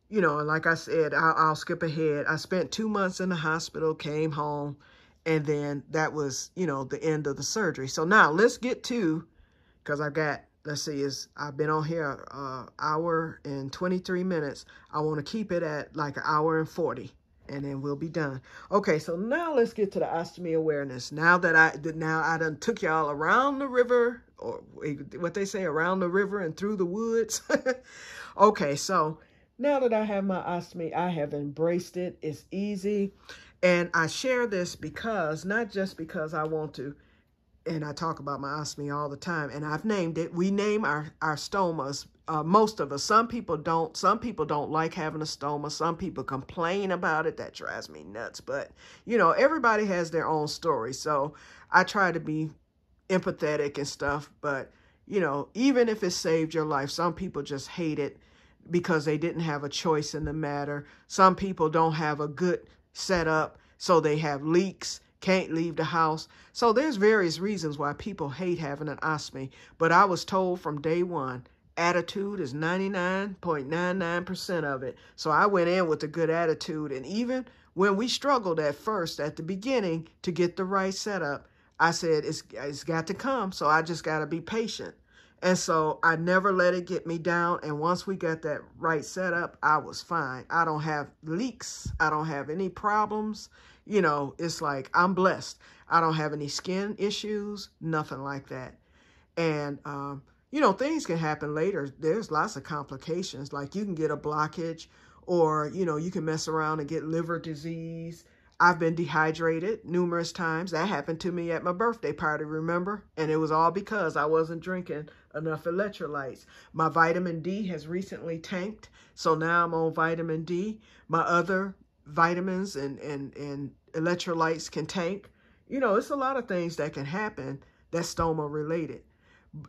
you know, like I said, I'll skip ahead. I spent 2 months in the hospital, came home. And then that was, you know, the end of the surgery. So now let's get to, because I've got, let's see, I've been on here an hour and 23 minutes. I want to keep it at like an hour and 40, and then we'll be done. Okay, so now let's get to the ostomy awareness. Now that I done took y'all around the river, or what they say, around the river and through the woods. Okay, so now that I have my ostomy, I have embraced it. It's easy. And I share this because, not just because I want to, and I talk about my ostomy all the time, and I've named it. We name our stomas, most of us. Some people don't. Some people don't like having a stoma. Some people complain about it. That drives me nuts. But, you know, everybody has their own story. So I try to be empathetic and stuff. But, you know, even if it saved your life, some people just hate it because they didn't have a choice in the matter. Some people don't have a good setup, so they have leaks, can't leave the house. So there's various reasons why people hate having an ostomy. But I was told from day one, attitude is 99.99% of it. So I went in with a good attitude. And even when we struggled at first, at the beginning, to get the right setup, I said, it's got to come. So I just got to be patient. And so I never let it get me down. And once we got that right setup, I was fine. I don't have leaks. I don't have any problems. You know, it's like I'm blessed. I don't have any skin issues, nothing like that. And, you know, things can happen later. There's lots of complications. Like you can get a blockage, or, you know, you can mess around and get liver disease. I've been dehydrated numerous times. That happened to me at my birthday party, remember? And it was all because I wasn't drinking enough electrolytes. My vitamin D has recently tanked, so now I'm on vitamin D. My other vitamins and electrolytes can tank. You know, it's a lot of things that can happen that's stoma related.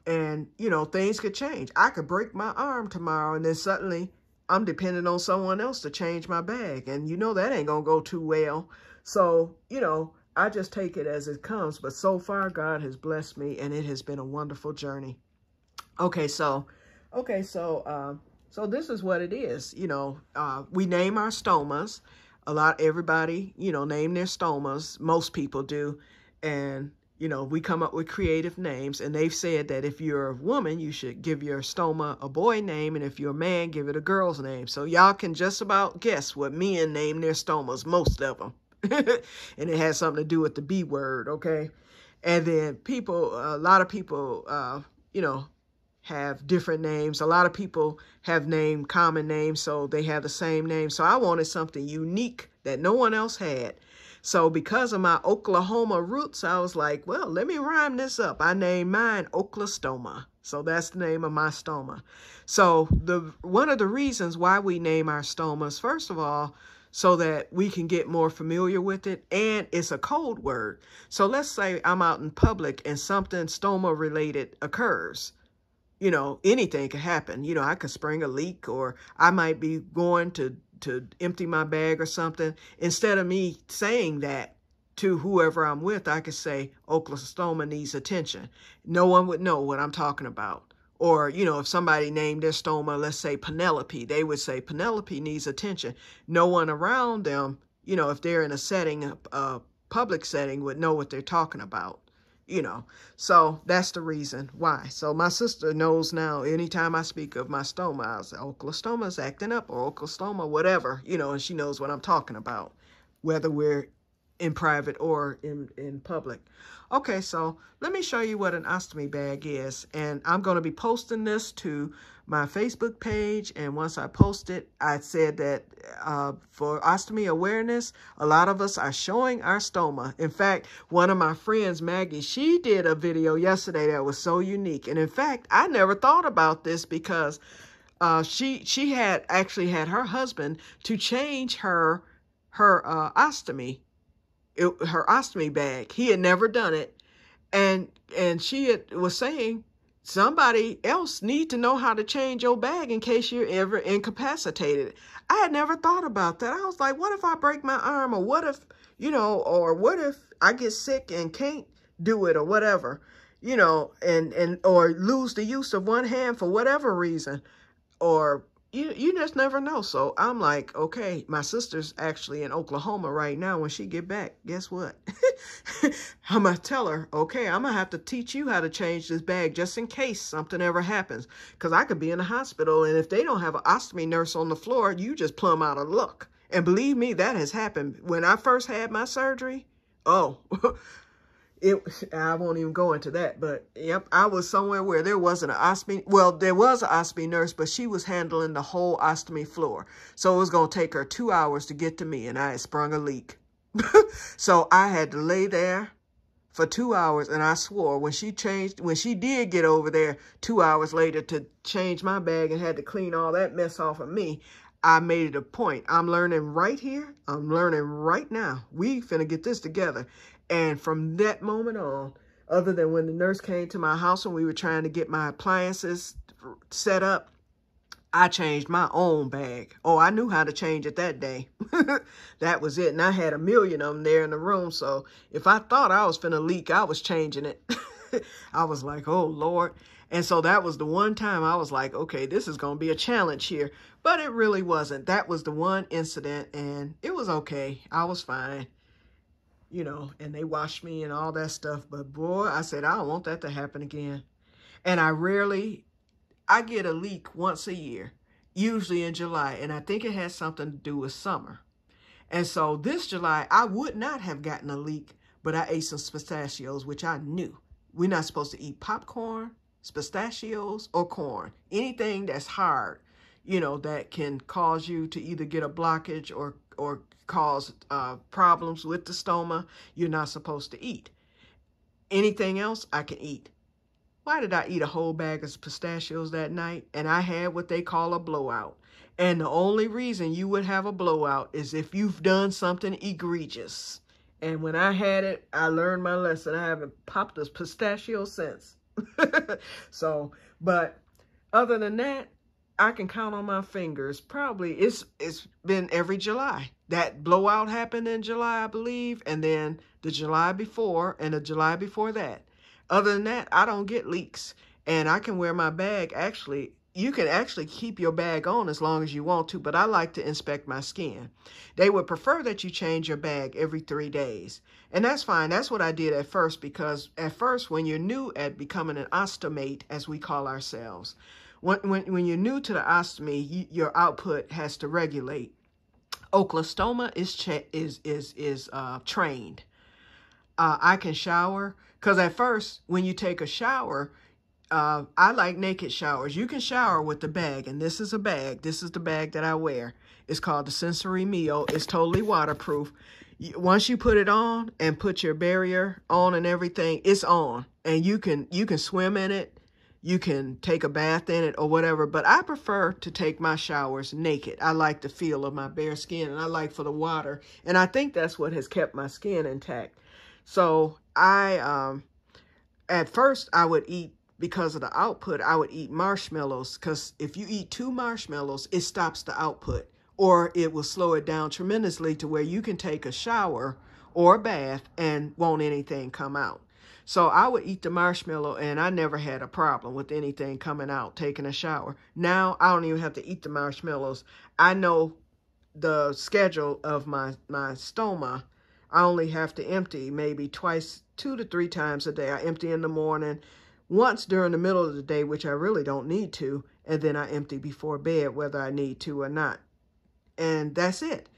And, you know, things could change. I could break my arm tomorrow, and then suddenly I'm dependent on someone else to change my bag. And you know that ain't going to go too well. So, you know, I just take it as it comes. But so far, God has blessed me, and it has been a wonderful journey. So this is what it is. You know, we name our stomas. Everybody, you know, name their stomas. Most people do. And, you know, we come up with creative names, and they've said that if you're a woman, you should give your stoma a boy name, and if you're a man, give it a girl's name. So y'all can just about guess what men name their stomas, most of them. And it has something to do with the B word, okay? And then a lot of people, you know, have different names. A lot of people have named common names, so they have the same name. So I wanted something unique that no one else had. So because of my Oklahoma roots, I was like, well, let me rhyme this up. I named mine Oklastoma. So that's the name of my stoma. So one of the reasons why we name our stomas, first of all, so that we can get more familiar with it, and it's a code word. So let's say I'm out in public and something stoma related occurs. You know, anything could happen. You know, I could spring a leak, or I might be going to empty my bag or something. Instead of me saying that to whoever I'm with, I could say, Oklahoma needs attention. No one would know what I'm talking about. Or, you know, if somebody named their stoma, let's say Penelope, they would say Penelope needs attention. No one around them, you know, if they're in a setting, a public setting, would know what they're talking about. You know, so that's the reason why. So my sister knows now, anytime I speak of my stoma, I'll say, Oklastoma's acting up, or Oklastoma, whatever, you know, and she knows what I'm talking about, whether we're in private or in public. Okay, so let me show you what an ostomy bag is. And I'm going to be posting this to my Facebook page. And once I post it, I said that for ostomy awareness, a lot of us are showing our stoma. In fact, one of my friends, Maggie, she did a video yesterday that was so unique. And in fact, I never thought about this because she had actually had her husband to change her ostomy. Her ostomy bag. He had never done it. And she was saying, somebody else need to know how to change your bag in case you're ever incapacitated. I had never thought about that. I was like, what if I break my arm? Or what if, you know, or what if I get sick and can't do it, or whatever, you know, or lose the use of one hand for whatever reason, or you just never know. So I'm like, okay, my sister's actually in Oklahoma right now. When she get back, guess what? I'm going to tell her, okay, I'm going to have to teach you how to change this bag just in case something ever happens. Because I could be in the hospital, and if they don't have an ostomy nurse on the floor, you just plumb out of luck. And believe me, that has happened. When I first had my surgery, oh, I won't even go into that, but yep, I was somewhere where there wasn't an ostomy. Well, there was an ostomy nurse, but she was handling the whole ostomy floor. So it was going to take her 2 hours to get to me, and I had sprung a leak. So I had to lay there for 2 hours, and I swore when she did get over there 2 hours later to change my bag and had to clean all that mess off of me, I made it a point. I'm learning right here. I'm learning right now. We finna get this together. And from that moment on, other than when the nurse came to my house and we were trying to get my appliances set up. I changed my own bag. Oh, I knew how to change it that day. That was it. And I had a million of them there in the room. So if I thought I was finna leak, I was changing it. I was like, oh, Lord. And so that was the one time I was like, okay, this is going to be a challenge here. But it really wasn't. That was the one incident, and it was okay. I was fine, you know, and they washed me and all that stuff. But boy, I said, I don't want that to happen again. And I get a leak once a year, usually in July, and I think it has something to do with summer. And so this July, I would not have gotten a leak, but I ate some pistachios, which I knew. We're not supposed to eat popcorn, pistachios, or corn. Anything that's hard, you know, that can cause you to either get a blockage or cause problems with the stoma, you're not supposed to eat. Anything else, I can eat. Why did I eat a whole bag of pistachios that night? And I had what they call a blowout. And the only reason you would have a blowout is if you've done something egregious. And when I had it, I learned my lesson. I haven't popped a pistachio since. So, but other than that, I can count on my fingers. Probably it's been every July. That blowout happened in July, I believe. And then the July before and the July before that. Other than that, I don't get leaks, and I can wear my bag. Actually, you can actually keep your bag on as long as you want to, but I like to inspect my skin. They would prefer that you change your bag every 3 days, and that's fine. That's what I did at first, because at first, when you're new at becoming an ostomate, as we call ourselves, when you're new to the ostomy, your output has to regulate. Oclostoma is trained. I can shower. Because at first, when you take a shower, I like naked showers. You can shower with the bag, and this is a bag. This is the bag that I wear. It's called the Sensory Mio. It's totally waterproof. Once you put it on and put your barrier on and everything, it's on. And you can swim in it. You can take a bath in it or whatever. But I prefer to take my showers naked. I like the feel of my bare skin, and I like for the water. And I think that's what has kept my skin intact. So at first I would eat, because of the output, I would eat marshmallows, because if you eat 2 marshmallows, it stops the output, or it will slow it down tremendously to where you can take a shower or a bath and won't anything come out. So I would eat the marshmallow, and I never had a problem with anything coming out, taking a shower. Now I don't even have to eat the marshmallows. I know the schedule of my stoma. I only have to empty maybe 2 to 3 times a day. I empty in the morning, once during the middle of the day, which I really don't need to, and then I empty before bed, whether I need to or not. And that's it.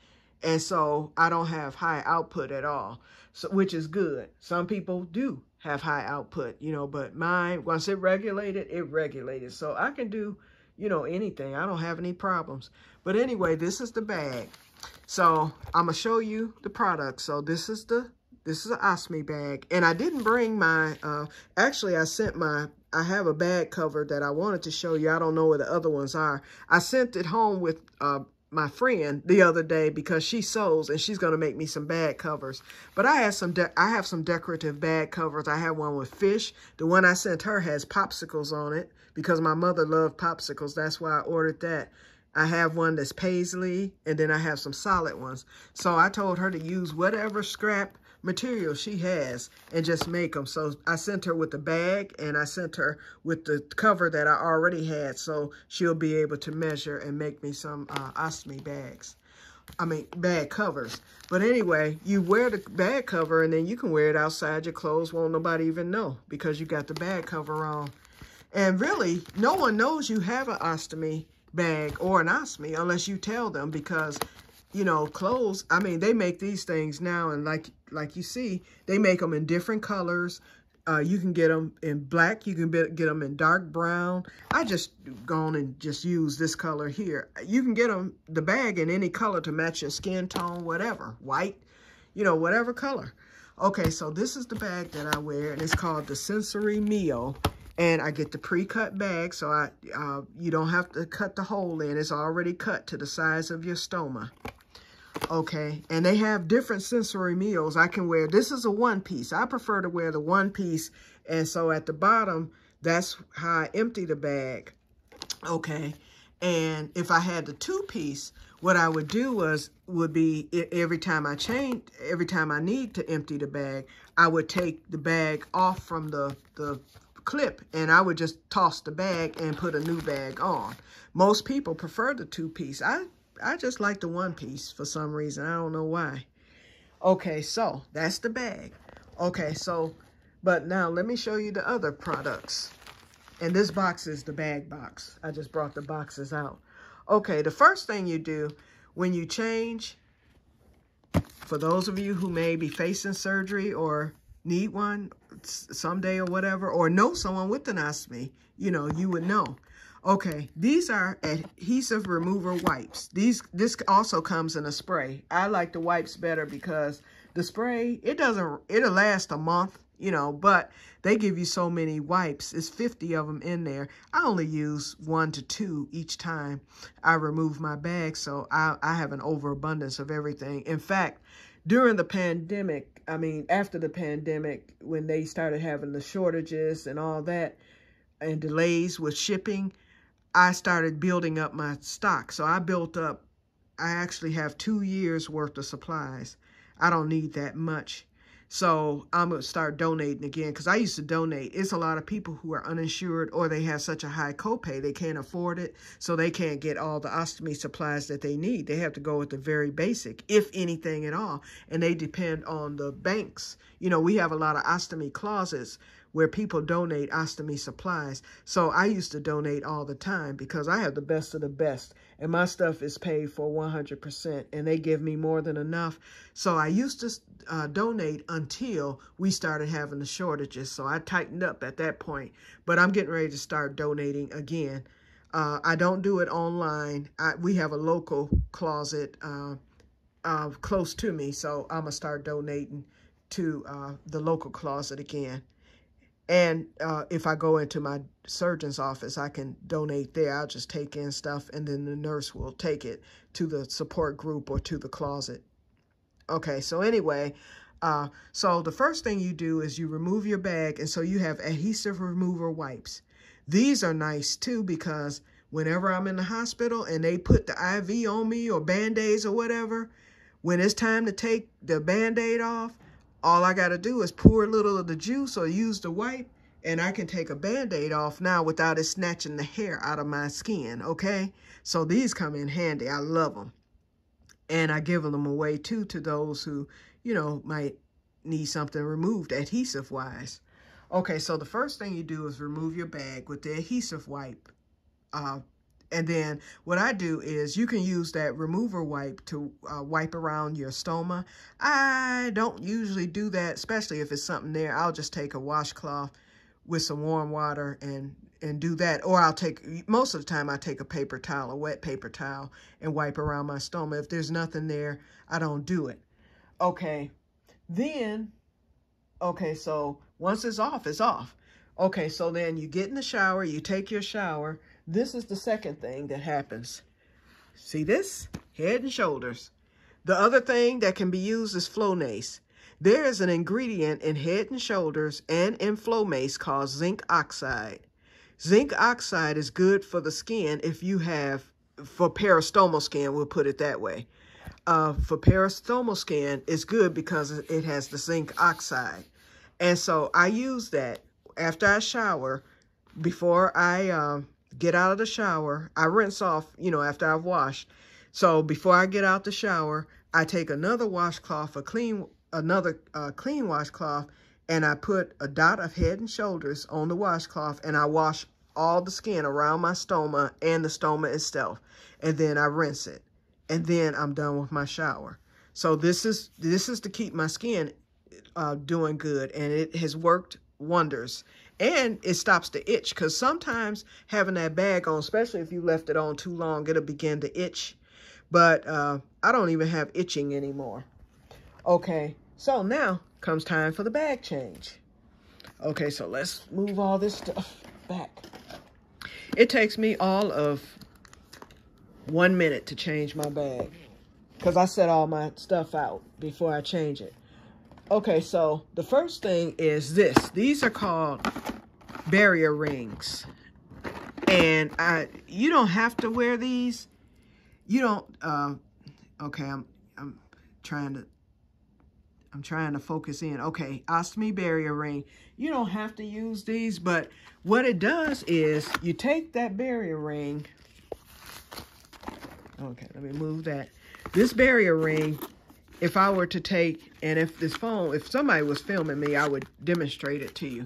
And so I don't have high output at all, so, which is good. Some people do have high output, you know, but mine, once it regulated. So I can do, you know, anything. I don't have any problems. But anyway, this is the bag. So I'm gonna show you the product. So this is an ostomy bag, and I didn't bring my. Actually, I have a bag cover that I wanted to show you. I don't know where the other ones are. I sent it home with my friend the other day because she sews, and she's gonna make me some bag covers. But I have some decorative bag covers. I have one with fish. The one I sent her has popsicles on it because my mother loved popsicles. That's why I ordered that. I have one that's paisley, and then I have some solid ones. So I told her to use whatever scrap material she has and just make them. So I sent her with the bag, and I sent her with the cover that I already had, so she'll be able to measure and make me some ostomy bag covers. But anyway, you wear the bag cover, and then you can wear it outside your clothes. Won't nobody even know because you got the bag cover on. And really, no one knows you have an ostomy bag or an ostomy unless you tell them, because, you know, clothes, I mean, they make these things now, and like you see, they make them in different colors. You can get them in black. You can get them in dark brown. I just gone and just use this color here. You can get them, the bag, in any color to match your skin tone, whatever, white, you know, whatever color. Okay, so this is the bag that I wear, and it's called the Sensory Mio. And I get the pre-cut bag, so you don't have to cut the hole in. It's already cut to the size of your stoma. Okay, and they have different sensory meals I can wear. This is a one piece. I prefer to wear the one piece. And so at the bottom, that's how I empty the bag. Okay, and if I had the two piece, what I would do would be every time I need to empty the bag, I would take the bag off from the clip, and I would just toss the bag and put a new bag on. Most people prefer the two piece. I just like the one piece for some reason. I don't know why. Okay, so that's the bag. Okay, so, but now let me show you the other products. And this box is the bag box. I just brought the boxes out. Okay, the first thing you do when you change, for those of you who may be facing surgery or need one someday or whatever, or know someone with an ostomy, you know, you would know. Okay, these are adhesive remover wipes. This also comes in a spray. I like the wipes better because the spray, it'll last a month, you know, but they give you so many wipes. It's 50 of them in there. I only use 1 to 2 each time I remove my bag, so I have an overabundance of everything. In fact, during the pandemic, after the pandemic, when they started having the shortages and all that and delays with shipping, I started building up my stock. So I actually have 2 years worth of supplies. I don't need that much. So I'm going to start donating again, because I used to donate. It's a lot of people who are uninsured, or they have such a high copay they can't afford it, so they can't get all the ostomy supplies that they need. They have to go with the very basic, if anything at all, and they depend on the banks. You know, we have a lot of ostomy closets where people donate ostomy supplies. So I used to donate all the time because I have the best of the best, and my stuff is paid for 100%, and they give me more than enough. So I used to donate until we started having the shortages. So I tightened up at that point, but I'm getting ready to start donating again. I don't do it online. We have a local closet close to me, so I'm gonna start donating to the local closet again. And if I go into my surgeon's office, I can donate there. I'll just take in stuff, and then the nurse will take it to the support group or to the closet. Okay, so anyway, so the first thing you do is you remove your bag, and so you have adhesive remover wipes. These are nice too, because whenever I'm in the hospital and they put the IV on me or Band-Aids or whatever, when it's time to take the Band-Aid off, all I got to do is pour a little of the juice or use the wipe, and I can take a Band-Aid off now without it snatching the hair out of my skin, okay? So these come in handy. I love them. And I give them away, too, to those who, you know, might need something removed adhesive-wise. Okay, so the first thing you do is remove your bag with the adhesive wipe. And then what I do is you can use that remover wipe to wipe around your stoma. I don't usually do that, especially if it's something there. I'll just take a washcloth with some warm water and do that. Or most of the time I take a paper towel, a wet paper towel, and wipe around my stoma. If there's nothing there, I don't do it. Okay, then, okay, so once it's off, it's off. Okay, so then you get in the shower, you take your shower. This is the second thing that happens. See this? Head and Shoulders. The other thing that can be used is Flonase. There is an ingredient in Head and Shoulders and in Flonase called zinc oxide. Zinc oxide is good for the skin if you have, for peristomal skin, we'll put it that way. For peristomal skin, it's good because it has the zinc oxide. And so I use that after I shower. Before I get out of the shower, I rinse off, you know, after I've washed. So before I get out the shower, I take another washcloth, another clean washcloth, and I put a dot of Head and Shoulders on the washcloth, and I wash all the skin around my stoma and the stoma itself. And then I rinse it. And then I'm done with my shower. So this is to keep my skin doing good, and it has worked wonders. And it stops the itch, because sometimes having that bag on, especially if you left it on too long, it'll begin to itch. But I don't even have itching anymore. Okay, so now comes time for the bag change. Okay, so let's move all this stuff back. It takes me all of 1 minute to change my bag. because I set all my stuff out before I change it. Okay, so the first thing is this. These are called barrier rings. And you don't have to wear these. You don't, okay, I'm trying to focus in. Okay, ostomy barrier ring. You don't have to use these, but what it does is you take that barrier ring. Okay, let me move that. This barrier ring, if I were to take, and if somebody was filming me, I would demonstrate it to you.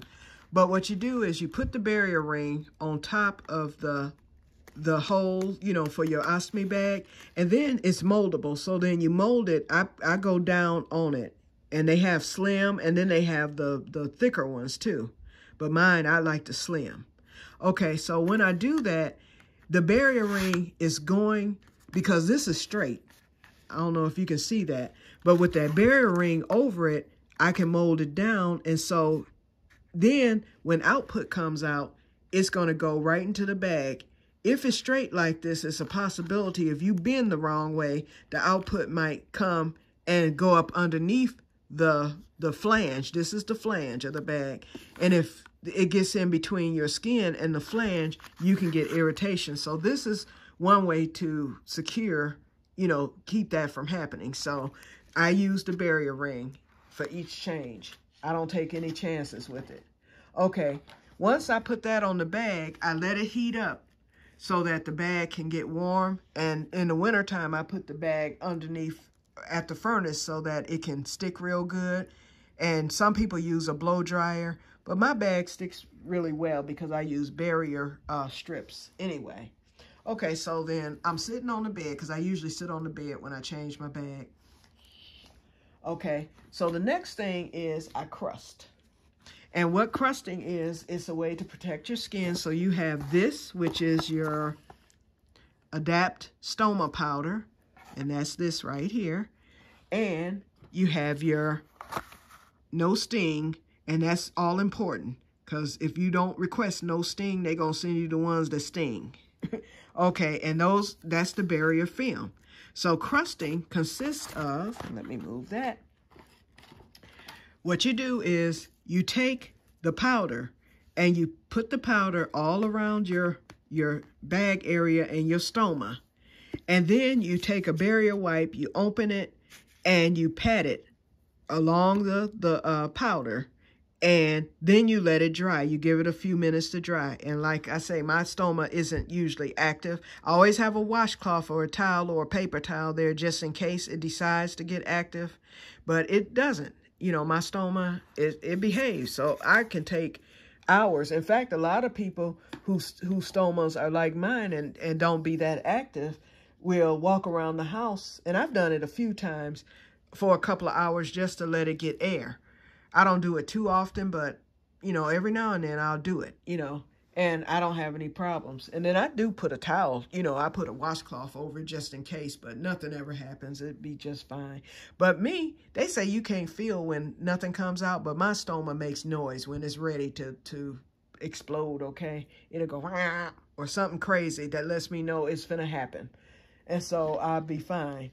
But what you do is you put the barrier ring on top of the hole, you know, for your ostomy bag, and then it's moldable. So then you mold it. I go down on it, and they have slim, and then they have the thicker ones too. But mine, I like the slim. Okay, so when I do that, the barrier ring is going, because this is straight. I don't know if you can see that, but with that barrier ring over it, I can mold it down. And so then when output comes out, it's going to go right into the bag. If it's straight like this, it's a possibility if you bend the wrong way, the output might come and go up underneath the flange. This is the flange of the bag. And if it gets in between your skin and the flange, you can get irritation. So this is one way to secure, you know, keep that from happening. So I use the barrier ring for each change. I don't take any chances with it. Okay, once I put that on the bag, I let it heat up so that the bag can get warm. And in the wintertime, I put the bag underneath at the furnace so that it can stick real good. And some people use a blow dryer, but my bag sticks really well because I use barrier strips anyway. Okay, so then I'm sitting on the bed, because I usually sit on the bed when I change my bag. Okay, so the next thing is I crust. And what crusting is, it's a way to protect your skin. So you have this, which is your Adapt Stoma powder, and that's this right here. And you have your No Sting, and that's all important, because if you don't request No Sting, they're going to send you the ones that sting. Okay, and that's the barrier film. So crusting consists of, let me move that. What you do is you take the powder and you put the powder all around your bag area and your stoma. And then you take a barrier wipe, you open it, and you pat it along the powder. And then you let it dry. You give it a few minutes to dry. And like I say, my stoma isn't usually active. I always have a washcloth or a towel or a paper towel there just in case it decides to get active. But it doesn't. You know, my stoma, it behaves. So I can take hours. In fact, a lot of people whose stomas are like mine and don't be that active will walk around the house. And I've done it a few times for a couple of hours just to let it get air. I don't do it too often, but, you know, every now and then I'll do it, you know, and I don't have any problems. And then I do put a towel, you know, I put a washcloth over it just in case, but nothing ever happens. It'd be just fine. But me, they say you can't feel when nothing comes out, but my stoma makes noise when it's ready to explode, okay? It'll go, Wah! Or something crazy that lets me know it's finna happen. And so I'll be fine.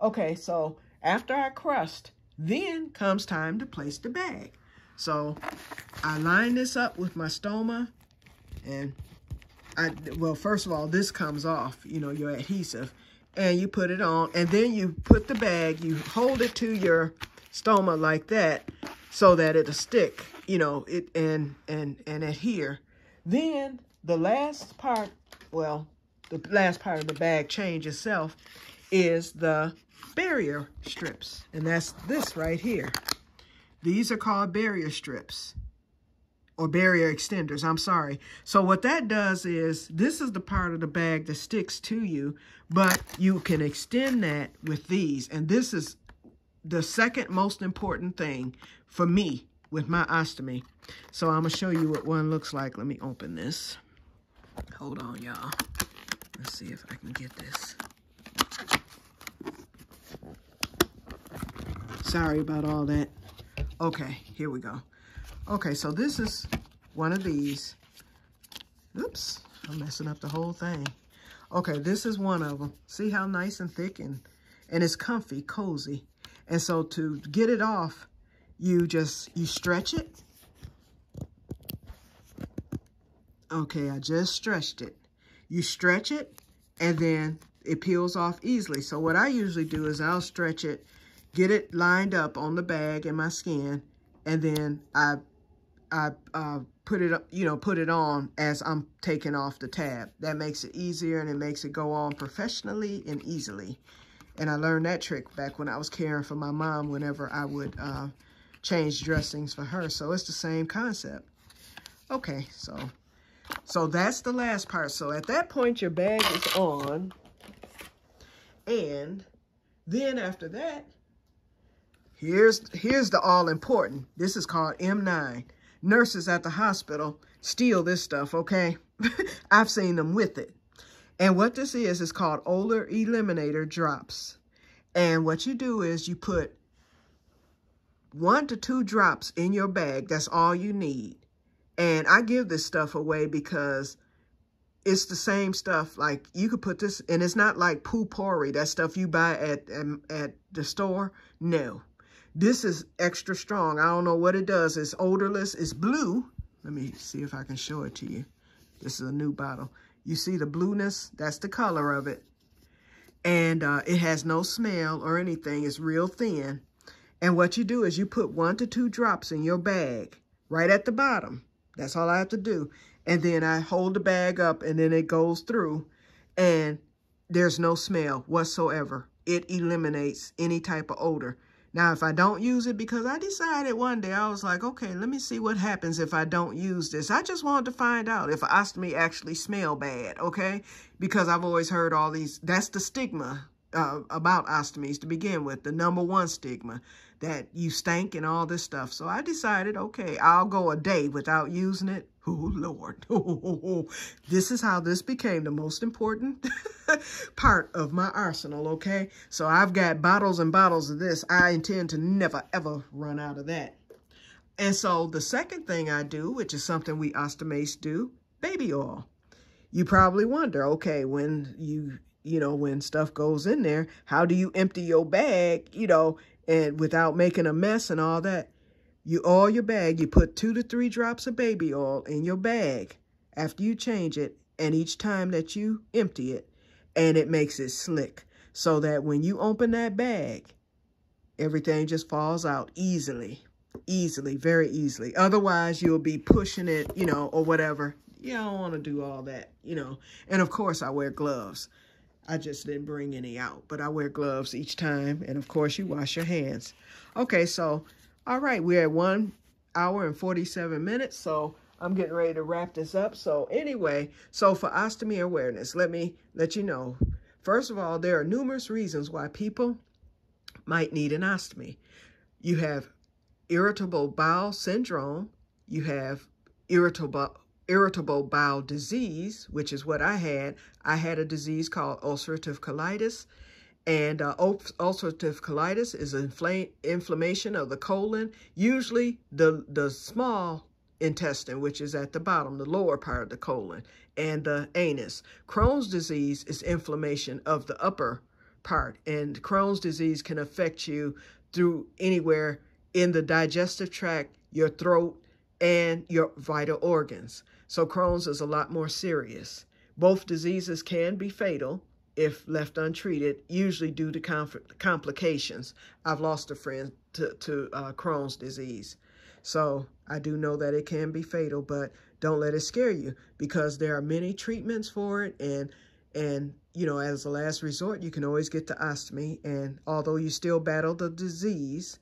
Okay, so after I crust, then comes time to place the bag. So I line this up with my stoma, and well, first of all, this comes off, you know, your adhesive, and you put it on, and then you put the bag, you hold it to your stoma like that so that it'll stick, you know, and adhere. Then the last part, well, the last part of the bag change itself is the barrier strips, and that's this right here. These are called barrier strips, or barrier extenders, I'm sorry. So what that does is, this is the part of the bag that sticks to you, but you can extend that with these, and this is the second most important thing for me with my ostomy. So I'm gonna show you what one looks like. Let me open this. Hold on, y'all. Let's see if I can get this. Sorry about all that. Okay, here we go. Okay, so this is one of these. Oops, I'm messing up the whole thing. Okay, this is one of them. See how nice and thick and and it's comfy, cozy. And so to get it off, you stretch it. Okay, I just stretched it. You stretch it, and then it peels off easily. So what I usually do is I'll stretch it, get it lined up on the bag in my skin, and then I put it on as I'm taking off the tab. That makes it easier, and it makes it go on professionally and easily. And I learned that trick back when I was caring for my mom whenever I would change dressings for her. So it's the same concept. Okay, so that's the last part. So at that point, your bag is on. And then after that, here's the all-important. This is called M9. Nurses at the hospital steal this stuff, okay? I've seen them with it. And what this is called Odor Eliminator Drops. And what you do is you put 1 to 2 drops in your bag. That's all you need. And I give this stuff away because it's the same stuff. Like, you could put this, and it's not like poo-pourri, that stuff you buy at the store. No. This is extra strong. I don't know what it does. It's odorless. It's blue. Let me see if I can show it to you. This is a new bottle. You see the blueness? That's the color of it. And it has no smell or anything. It's real thin. And what you do is you put 1 to 2 drops in your bag right at the bottom. That's all I have to do. And then I hold the bag up, and then it goes through, and there's no smell whatsoever. It eliminates any type of odor. Now, if I don't use it, because I decided one day, I was like, okay, let me see what happens if I don't use this. I just wanted to find out if ostomy actually smell bad, okay? Because I've always heard all these, that's the stigma about ostomies to begin with, the #1 stigma, that you stink and all this stuff. So I decided, okay, I'll go a day without using it. Oh, Lord. This is how this became the most important part of my arsenal, okay? So I've got bottles and bottles of this. I intend to never, ever run out of that. And so the second thing I do, which is something we ostomates do, baby oil. You probably wonder, okay, when when stuff goes in there, how do you empty your bag, and without making a mess and all that? You oil your bag, you put 2 to 3 drops of baby oil in your bag after you change it, and each time that you empty it, and it makes it slick so that when you open that bag, everything just falls out easily, very easily. Otherwise, you'll be pushing it, or whatever. Yeah, I don't want to do all that, And of course, I wear gloves. I just didn't bring any out, but I wear gloves each time. And of course, you wash your hands. Okay, so, all right, we're at 1 hour and 47 minutes. So I'm getting ready to wrap this up. So anyway, so for ostomy awareness, let me let you know. First of all, there are numerous reasons why people might need an ostomy. You have irritable bowel syndrome. You have irritable bowel disease, which is what I had. I had a disease called ulcerative colitis. And ulcerative colitis is inflammation of the colon, usually the small intestine, which is at the bottom, the lower part of the colon, and the anus. Crohn's disease is inflammation of the upper part, and Crohn's disease can affect you through anywhere in the digestive tract, your throat, and your vital organs. So Crohn's is a lot more serious. Both diseases can be fatal if left untreated, usually due to complications. I've lost a friend to Crohn's disease. So I do know that it can be fatal, but don't let it scare you, because there are many treatments for it. And as a last resort, you can always get the ostomy. And although you still battle the disease,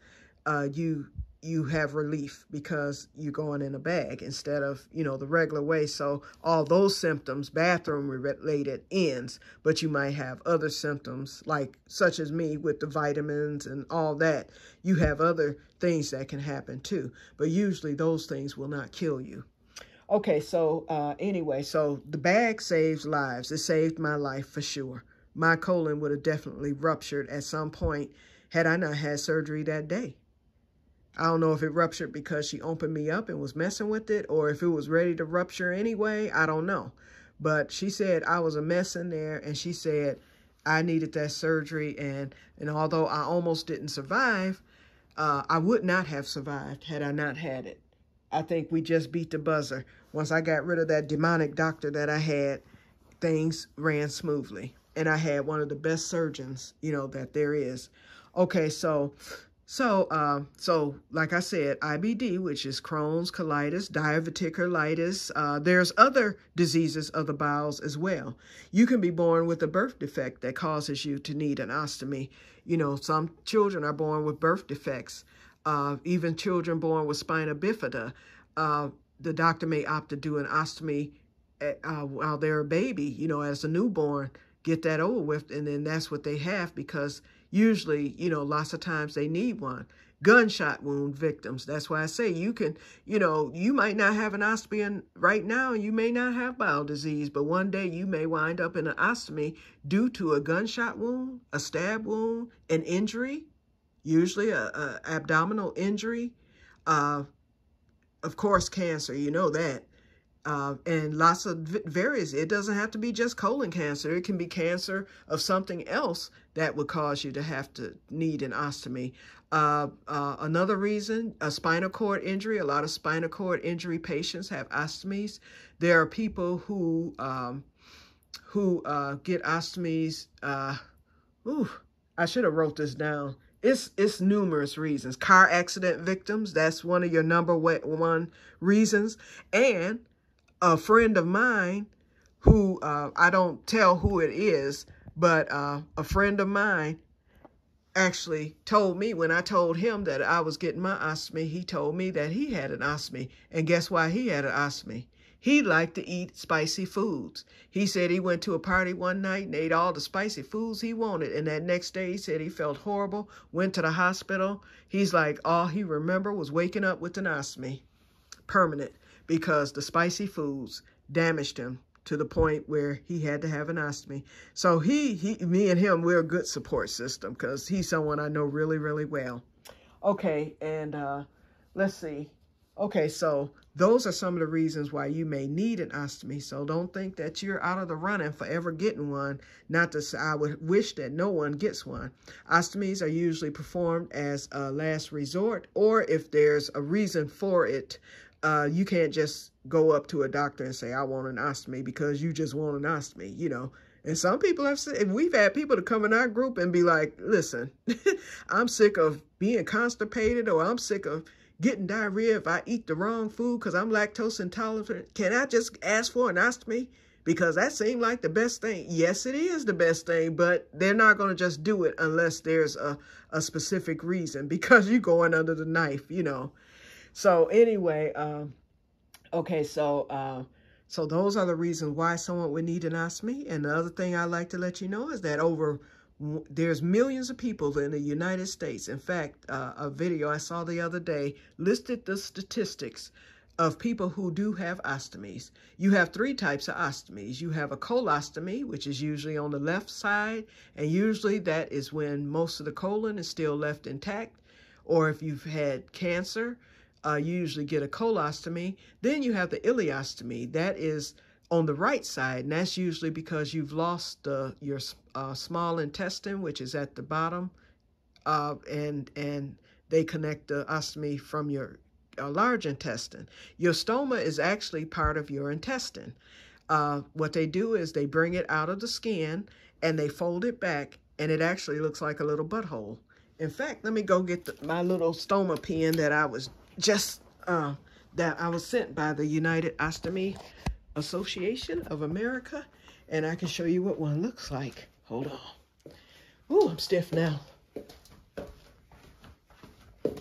you have relief because you're going in a bag instead of, the regular way. So all those symptoms, bathroom related, ends, but you might have other symptoms such as me with the vitamins and all that. You have other things that can happen too, but usually those things will not kill you. Okay, so anyway, so the bag saves lives. It saved my life for sure. My colon would have definitely ruptured at some point had I not had surgery that day. I don't know if it ruptured because she opened me up and was messing with it, or if it was ready to rupture anyway. I don't know. But she said I was a mess in there, and she said I needed that surgery, and although I almost didn't survive, I would not have survived had I not had it. I think we just beat the buzzer. Once I got rid of that demonic doctor that I had, things ran smoothly. And I had one of the best surgeons, you know, that there is. Okay, so like I said, IBD, which is Crohn's, colitis, diverticulitis. There's other diseases of the bowels as well. You can be born with a birth defect that causes you to need an ostomy. You know, some children are born with birth defects. Even children born with spina bifida, the doctor may opt to do an ostomy while they're a baby, you know, as a newborn, get that over with, and then that's what they have, because usually, you know, lots of times they need one. Gunshot wound victims, that's why I say you can, you know, you might not have an ostomy right now, and you may not have bowel disease, but one day you may wind up in an ostomy due to a gunshot wound, a stab wound, an injury, usually a abdominal injury, of course, cancer, you know that. And lots of various, it doesn't have to be just colon cancer. It can be cancer of something else that would cause you to have to need an ostomy. Another reason, a spinal cord injury. A lot of spinal cord injury patients have ostomies. There are people who get ostomies. I should have wrote this down. It's numerous reasons. Car accident victims, that's one of your number one reasons. And a friend of mine who, I don't tell who it is, but a friend of mine actually told me, when I told him that I was getting my ostomy, he told me that he had an ostomy. And guess why he had an ostomy? He liked to eat spicy foods. He said he went to a party one night and ate all the spicy foods he wanted. And that next day he said he felt horrible, went to the hospital. He's like, all he remembered was waking up with an ostomy, permanent, because the spicy foods damaged him to the point where he had to have an ostomy. So me and him, we're a good support system, because he's someone I know really, really well. Okay, and let's see. Okay, so those are some of the reasons why you may need an ostomy. So don't think that you're out of the running for ever getting one. Not to say, I would wish that no one gets one. Ostomies are usually performed as a last resort, or if there's a reason for it. You can't just go up to a doctor and say, I want an ostomy, because you just want an ostomy, you know. And some people have said, we've had people to come in our group and be like, listen, I'm sick of being constipated, or I'm sick of getting diarrhea if I eat the wrong food because I'm lactose intolerant. Can I just ask for an ostomy? Because that seemed like the best thing. Yes, it is the best thing, but they're not going to just do it unless there's a specific reason, because you're going under the knife, you know. So anyway, okay, so those are the reasons why someone would need an ostomy. And the other thing I'd like to let you know is that there's millions of people in the United States. In fact, a video I saw the other day listed the statistics of people who do have ostomies. You have 3 types of ostomies. You have a colostomy, which is usually on the left side, and usually that is when most of the colon is still left intact. Or if you've had cancer, you usually get a colostomy. Then you have the ileostomy. That is on the right side, and that's usually because you've lost your small intestine, which is at the bottom, and they connect the ostomy from your large intestine. Your stoma is actually part of your intestine. What they do is they bring it out of the skin and they fold it back, and it actually looks like a little butthole. In fact, let me go get my little stoma pen that I was sent by the United Ostomy Association of America, and I can show you what one looks like. Hold on. Ooh, I'm stiff now.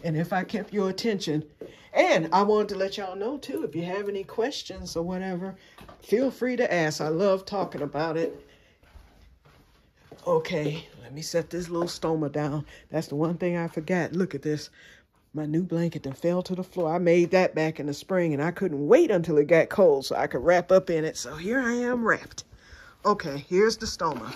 And if I kept your attention, and I wanted to let y'all know too, if you have any questions or whatever, feel free to ask. I love talking about it. Okay, let me set this little stoma down. That's the one thing I forgot. Look at this. My new blanket that fell to the floor. I made that back in the spring, and I couldn't wait until it got cold so I could wrap up in it. So here I am wrapped. Okay, here's the stoma.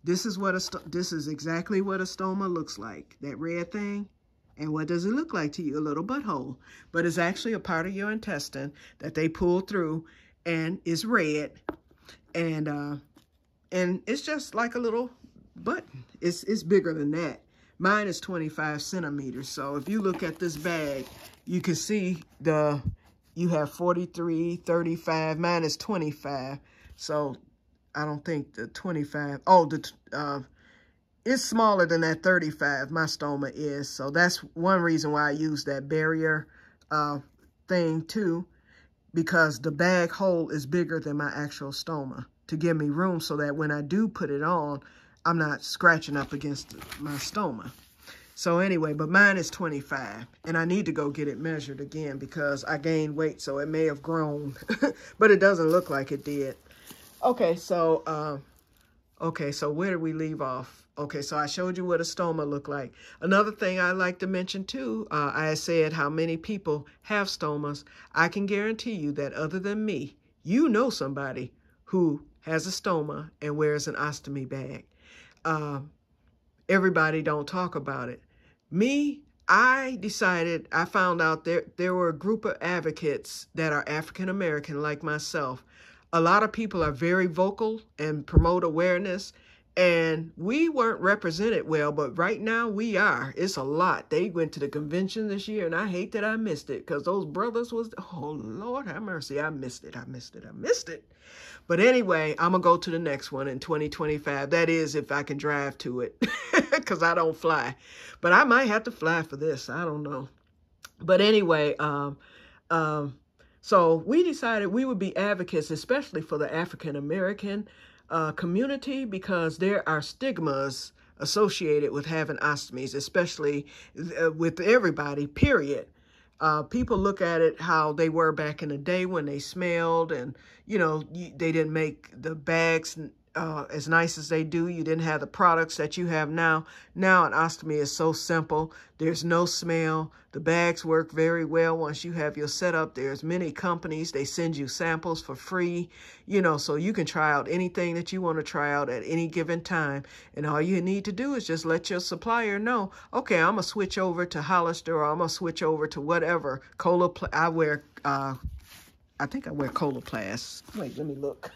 This is exactly what a stoma looks like. That red thing. And what does it look like to you? A little butthole. But it's actually a part of your intestine that they pull through and is red. And And it's just like a little button. It's bigger than that. Mine is 25 centimeters. So if you look at this bag, you can see you have 43, 35. Mine is 25. So I don't think the 25, it's smaller than that 35, my stoma is. So that's one reason why I use that barrier thing too, because the bag hole is bigger than my actual stoma to give me room so that when I do put it on, I'm not scratching up against my stoma. So anyway, but mine is 25, and I need to go get it measured again because I gained weight, so it may have grown, but it doesn't look like it did. Okay, so where did we leave off? Okay, so I showed you what a stoma looked like. Another thing I like to mention too, I said how many people have stomas. I can guarantee you that other than me, you know somebody who has a stoma and wears an ostomy bag. Everybody don't talk about it. Me, I found out there were a group of advocates that are African American like myself. A lot of people are very vocal and promote awareness, and we weren't represented well, but right now we are. It's a lot. They went to the convention this year, and I hate that I missed it because those brothers was, oh, Lord have mercy. I missed it. But anyway, I'm going to go to the next one in 2025. That is, if I can drive to it, because I don't fly. But I might have to fly for this. I don't know. But anyway, so we decided we would be advocates, especially for the African-American community, because there are stigmas associated with having ostomies, especially with everybody, period. People look at it how they were back in the day when they smelled and, you know, they didn't make the bags as nice as they do. You didn't have the products that you have now. Now an ostomy is so simple. There's no smell. The bags work very well once you have your setup. There's many companies. They send you samples for free, you know, so you can try out anything that you want to try out at any given time. And all you need to do is just let your supplier know, okay, I'm going to switch over to Hollister, or I'm going to switch over to whatever. I think I wear Coloplast. Wait, let me look.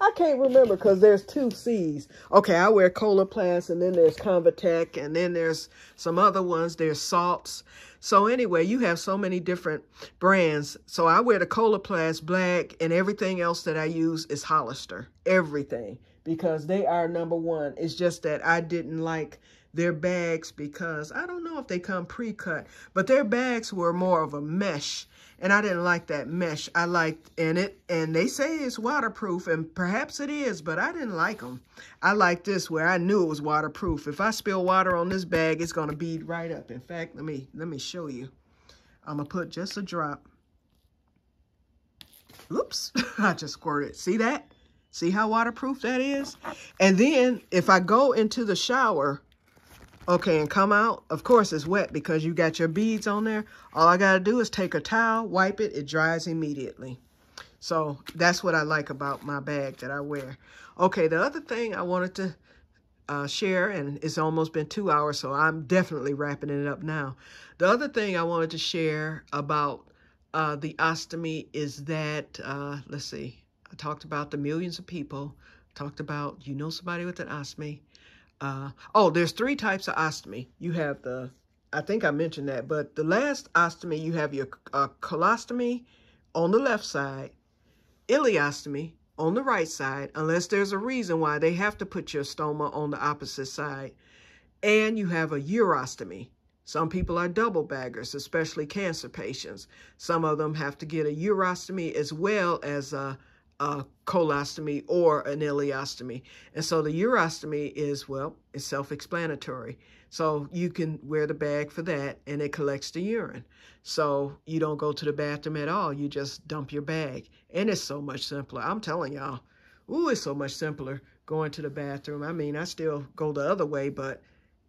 I can't remember because there's 2 C's. Okay, I wear Coloplast, and then there's Convatec, and then there's some other ones. There's Salts. So anyway, you have so many different brands. So I wear the Coloplast Black, and everything else that I use is Hollister. Everything. Because they are #1. It's just that I didn't like their bags because I don't know if they come pre-cut, but their bags were more of a mesh. And I didn't like that mesh. I liked and they say it's waterproof, and perhaps it is, but I didn't like them. I like this where I knew it was waterproof. If I spill water on this bag, it's gonna bead right up. In fact, let me show you. I'm gonna put just a drop. Oops, I just squirted. See that? See how waterproof that is? And then if I go into the shower, okay, and come out, of course it's wet because you got your beads on there. All I got to do is take a towel, wipe it, it dries immediately. So that's what I like about my bag that I wear. Okay, the other thing I wanted to share, and it's almost been 2 hours, so I'm definitely wrapping it up now. The other thing I wanted to share about the ostomy is that, let's see, I talked about the millions of people, talked about, you know, somebody with an ostomy. There's 3 types of ostomy. You have I think I mentioned that, but the last ostomy, you have your colostomy on the left side, ileostomy on the right side, unless there's a reason why they have to put your stoma on the opposite side, and you have a urostomy. Some people are double baggers, especially cancer patients. Some of them have to get a urostomy as well as a colostomy or an ileostomy. And so the urostomy is, well, it's self-explanatory. So you can wear the bag for that, and it collects the urine. So you don't go to the bathroom at all. You just dump your bag. And it's so much simpler. I'm telling y'all, ooh, it's so much simpler going to the bathroom. I mean, I still go the other way, but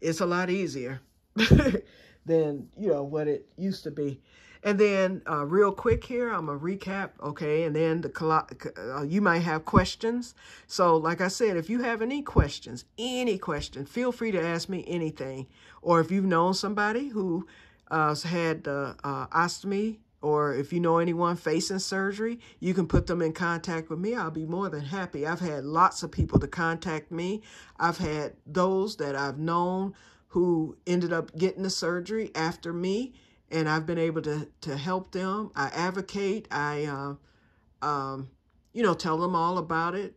it's a lot easier than, you know, what it used to be. And then real quick here, I'm going to recap, okay, and then you might have questions. So like I said, if you have any questions, feel free to ask me anything. Or if you've known somebody who has had the ostomy or if you know anyone facing surgery, you can put them in contact with me. I'll be more than happy. I've had lots of people to contact me. I've had those that I've known who ended up getting the surgery after me, and I've been able to help them. I advocate. Tell them all about it.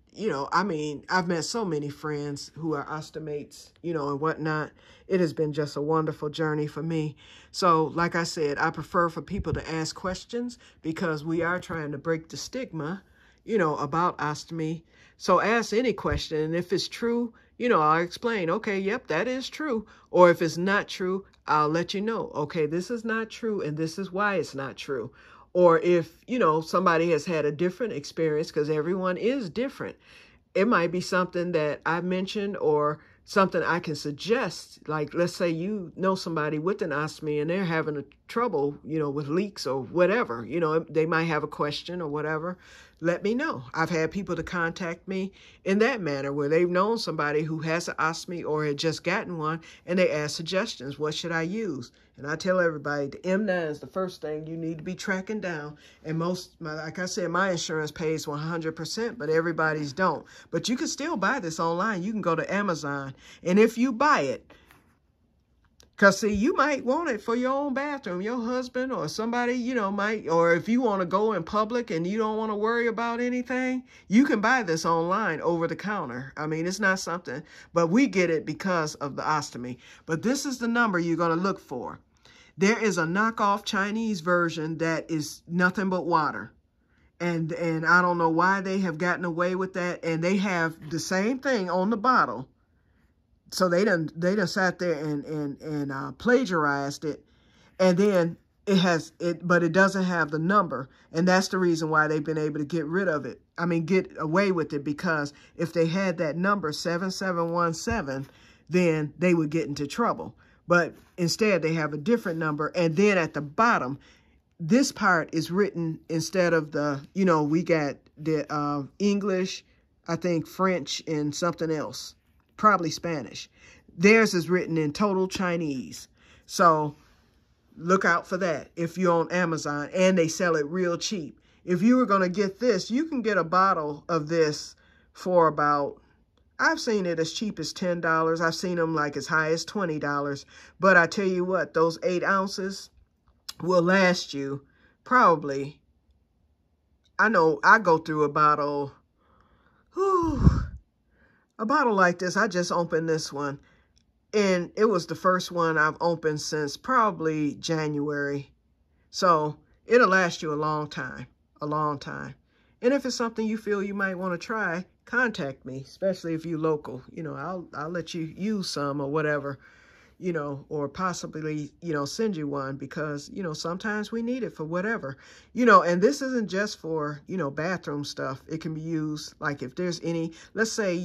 I mean, I've met so many friends who are ostomates, and whatnot. It has been just a wonderful journey for me. So, like I said, I prefer for people to ask questions because we are trying to break the stigma, about ostomy. So ask any question, and if it's true, I'll explain, okay, yep, that is true. Or if it's not true, I'll let you know, okay, this is not true, and this is why it's not true. Or if, somebody has had a different experience, because everyone is different. It might be something that I mentioned or something I can suggest. Like, let's say you know somebody with an ostomy and they're having a trouble, with leaks or whatever. They might have a question or whatever. Let me know. I've had people to contact me in that manner where they've known somebody who has an ostomy or had just gotten one, and they ask suggestions. What should I use? And I tell everybody the M9 is the first thing you need to be tracking down. And like I said, my insurance pays 100%, but everybody's don't. But you can still buy this online. You can go to Amazon. And if you buy it, because, see, you might want it for your own bathroom. Your husband or somebody, might, or if you want to go in public and you don't want to worry about anything, you can buy this online over the counter. I mean, it's not something, but we get it because of the ostomy. But this is the number you're going to look for. There is a knockoff Chinese version that is nothing but water. And I don't know why they have gotten away with that. And they have the same thing on the bottle. So they done sat there and plagiarized it, and then but it doesn't have the number, and that's the reason why they've been able to get rid of it. I mean, get away with it, because if they had that number 7717, then they would get into trouble. But instead, they have a different number, and then at the bottom, this part is written instead of the we got the English, I think French, and something else. Probably Spanish. Theirs is written in total Chinese. So look out for that if you're on Amazon, and they sell it real cheap. If you were going to get this, you can get a bottle of this for about, I've seen it as cheap as $10. I've seen them like as high as $20. But I tell you what, those 8 ounces will last you probably, I know I go through a bottle, a bottle like this. I just opened this one, and it was the first one I've opened since probably January. So it'll last you a long time, a long time. And if it's something you feel you might want to try, contact me, especially if you're local. I'll let you use some or whatever, or possibly, send you one, because, sometimes we need it for whatever, and this isn't just for, bathroom stuff. It can be used, like if there's any, let's say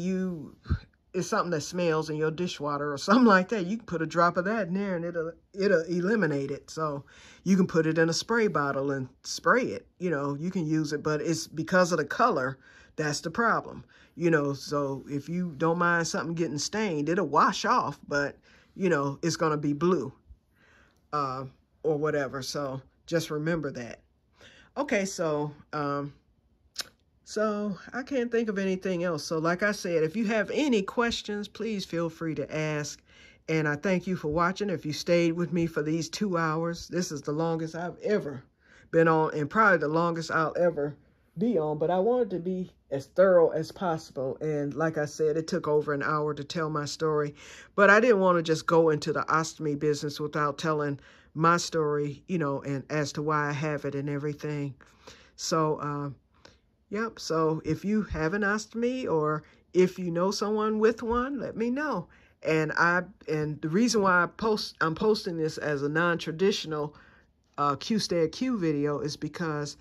it's something that smells in your dishwater or something like that, you can put a drop of that in there and it'll eliminate it. So you can put it in a spray bottle and spray it, you can use it, but it's because of the color, that's the problem, so if you don't mind something getting stained, it'll wash off, but it's going to be blue or whatever. So just remember that. Okay, so I can't think of anything else. So like I said, if you have any questions, please feel free to ask. And I thank you for watching. If you stayed with me for these 2 hours, this is the longest I've ever been on, and probably the longest I'll ever be on. But I wanted to be as thorough as possible. And like I said, it took over an hour to tell my story. But I didn't want to just go into the ostomy business without telling my story, and as to why I have it and everything. So, yep. So if you have an ostomy, or if you know someone with one, let me know. And the reason why I'm posting this as a non-traditional Que-stead-Que video is because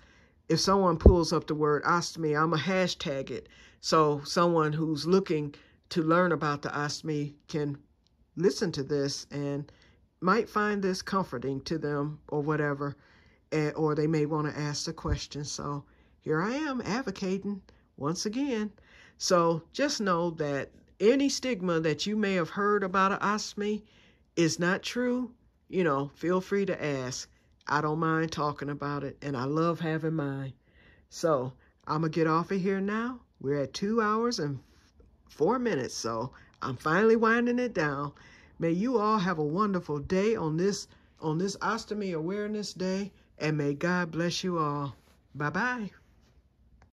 if someone pulls up the word ostomy, I'm going to hashtag it. So someone who's looking to learn about the ostomy can listen to this and might find this comforting to them or whatever, or they may want to ask the question. So here I am advocating once again. So just know that any stigma that you may have heard about an ostomy is not true. Feel free to ask. I don't mind talking about it, and I love having mine. So I'm going to get off of here now. We're at 2 hours and 4 minutes, so I'm finally winding it down. May you all have a wonderful day on this Ostomy Awareness Day, and may God bless you all. Bye-bye.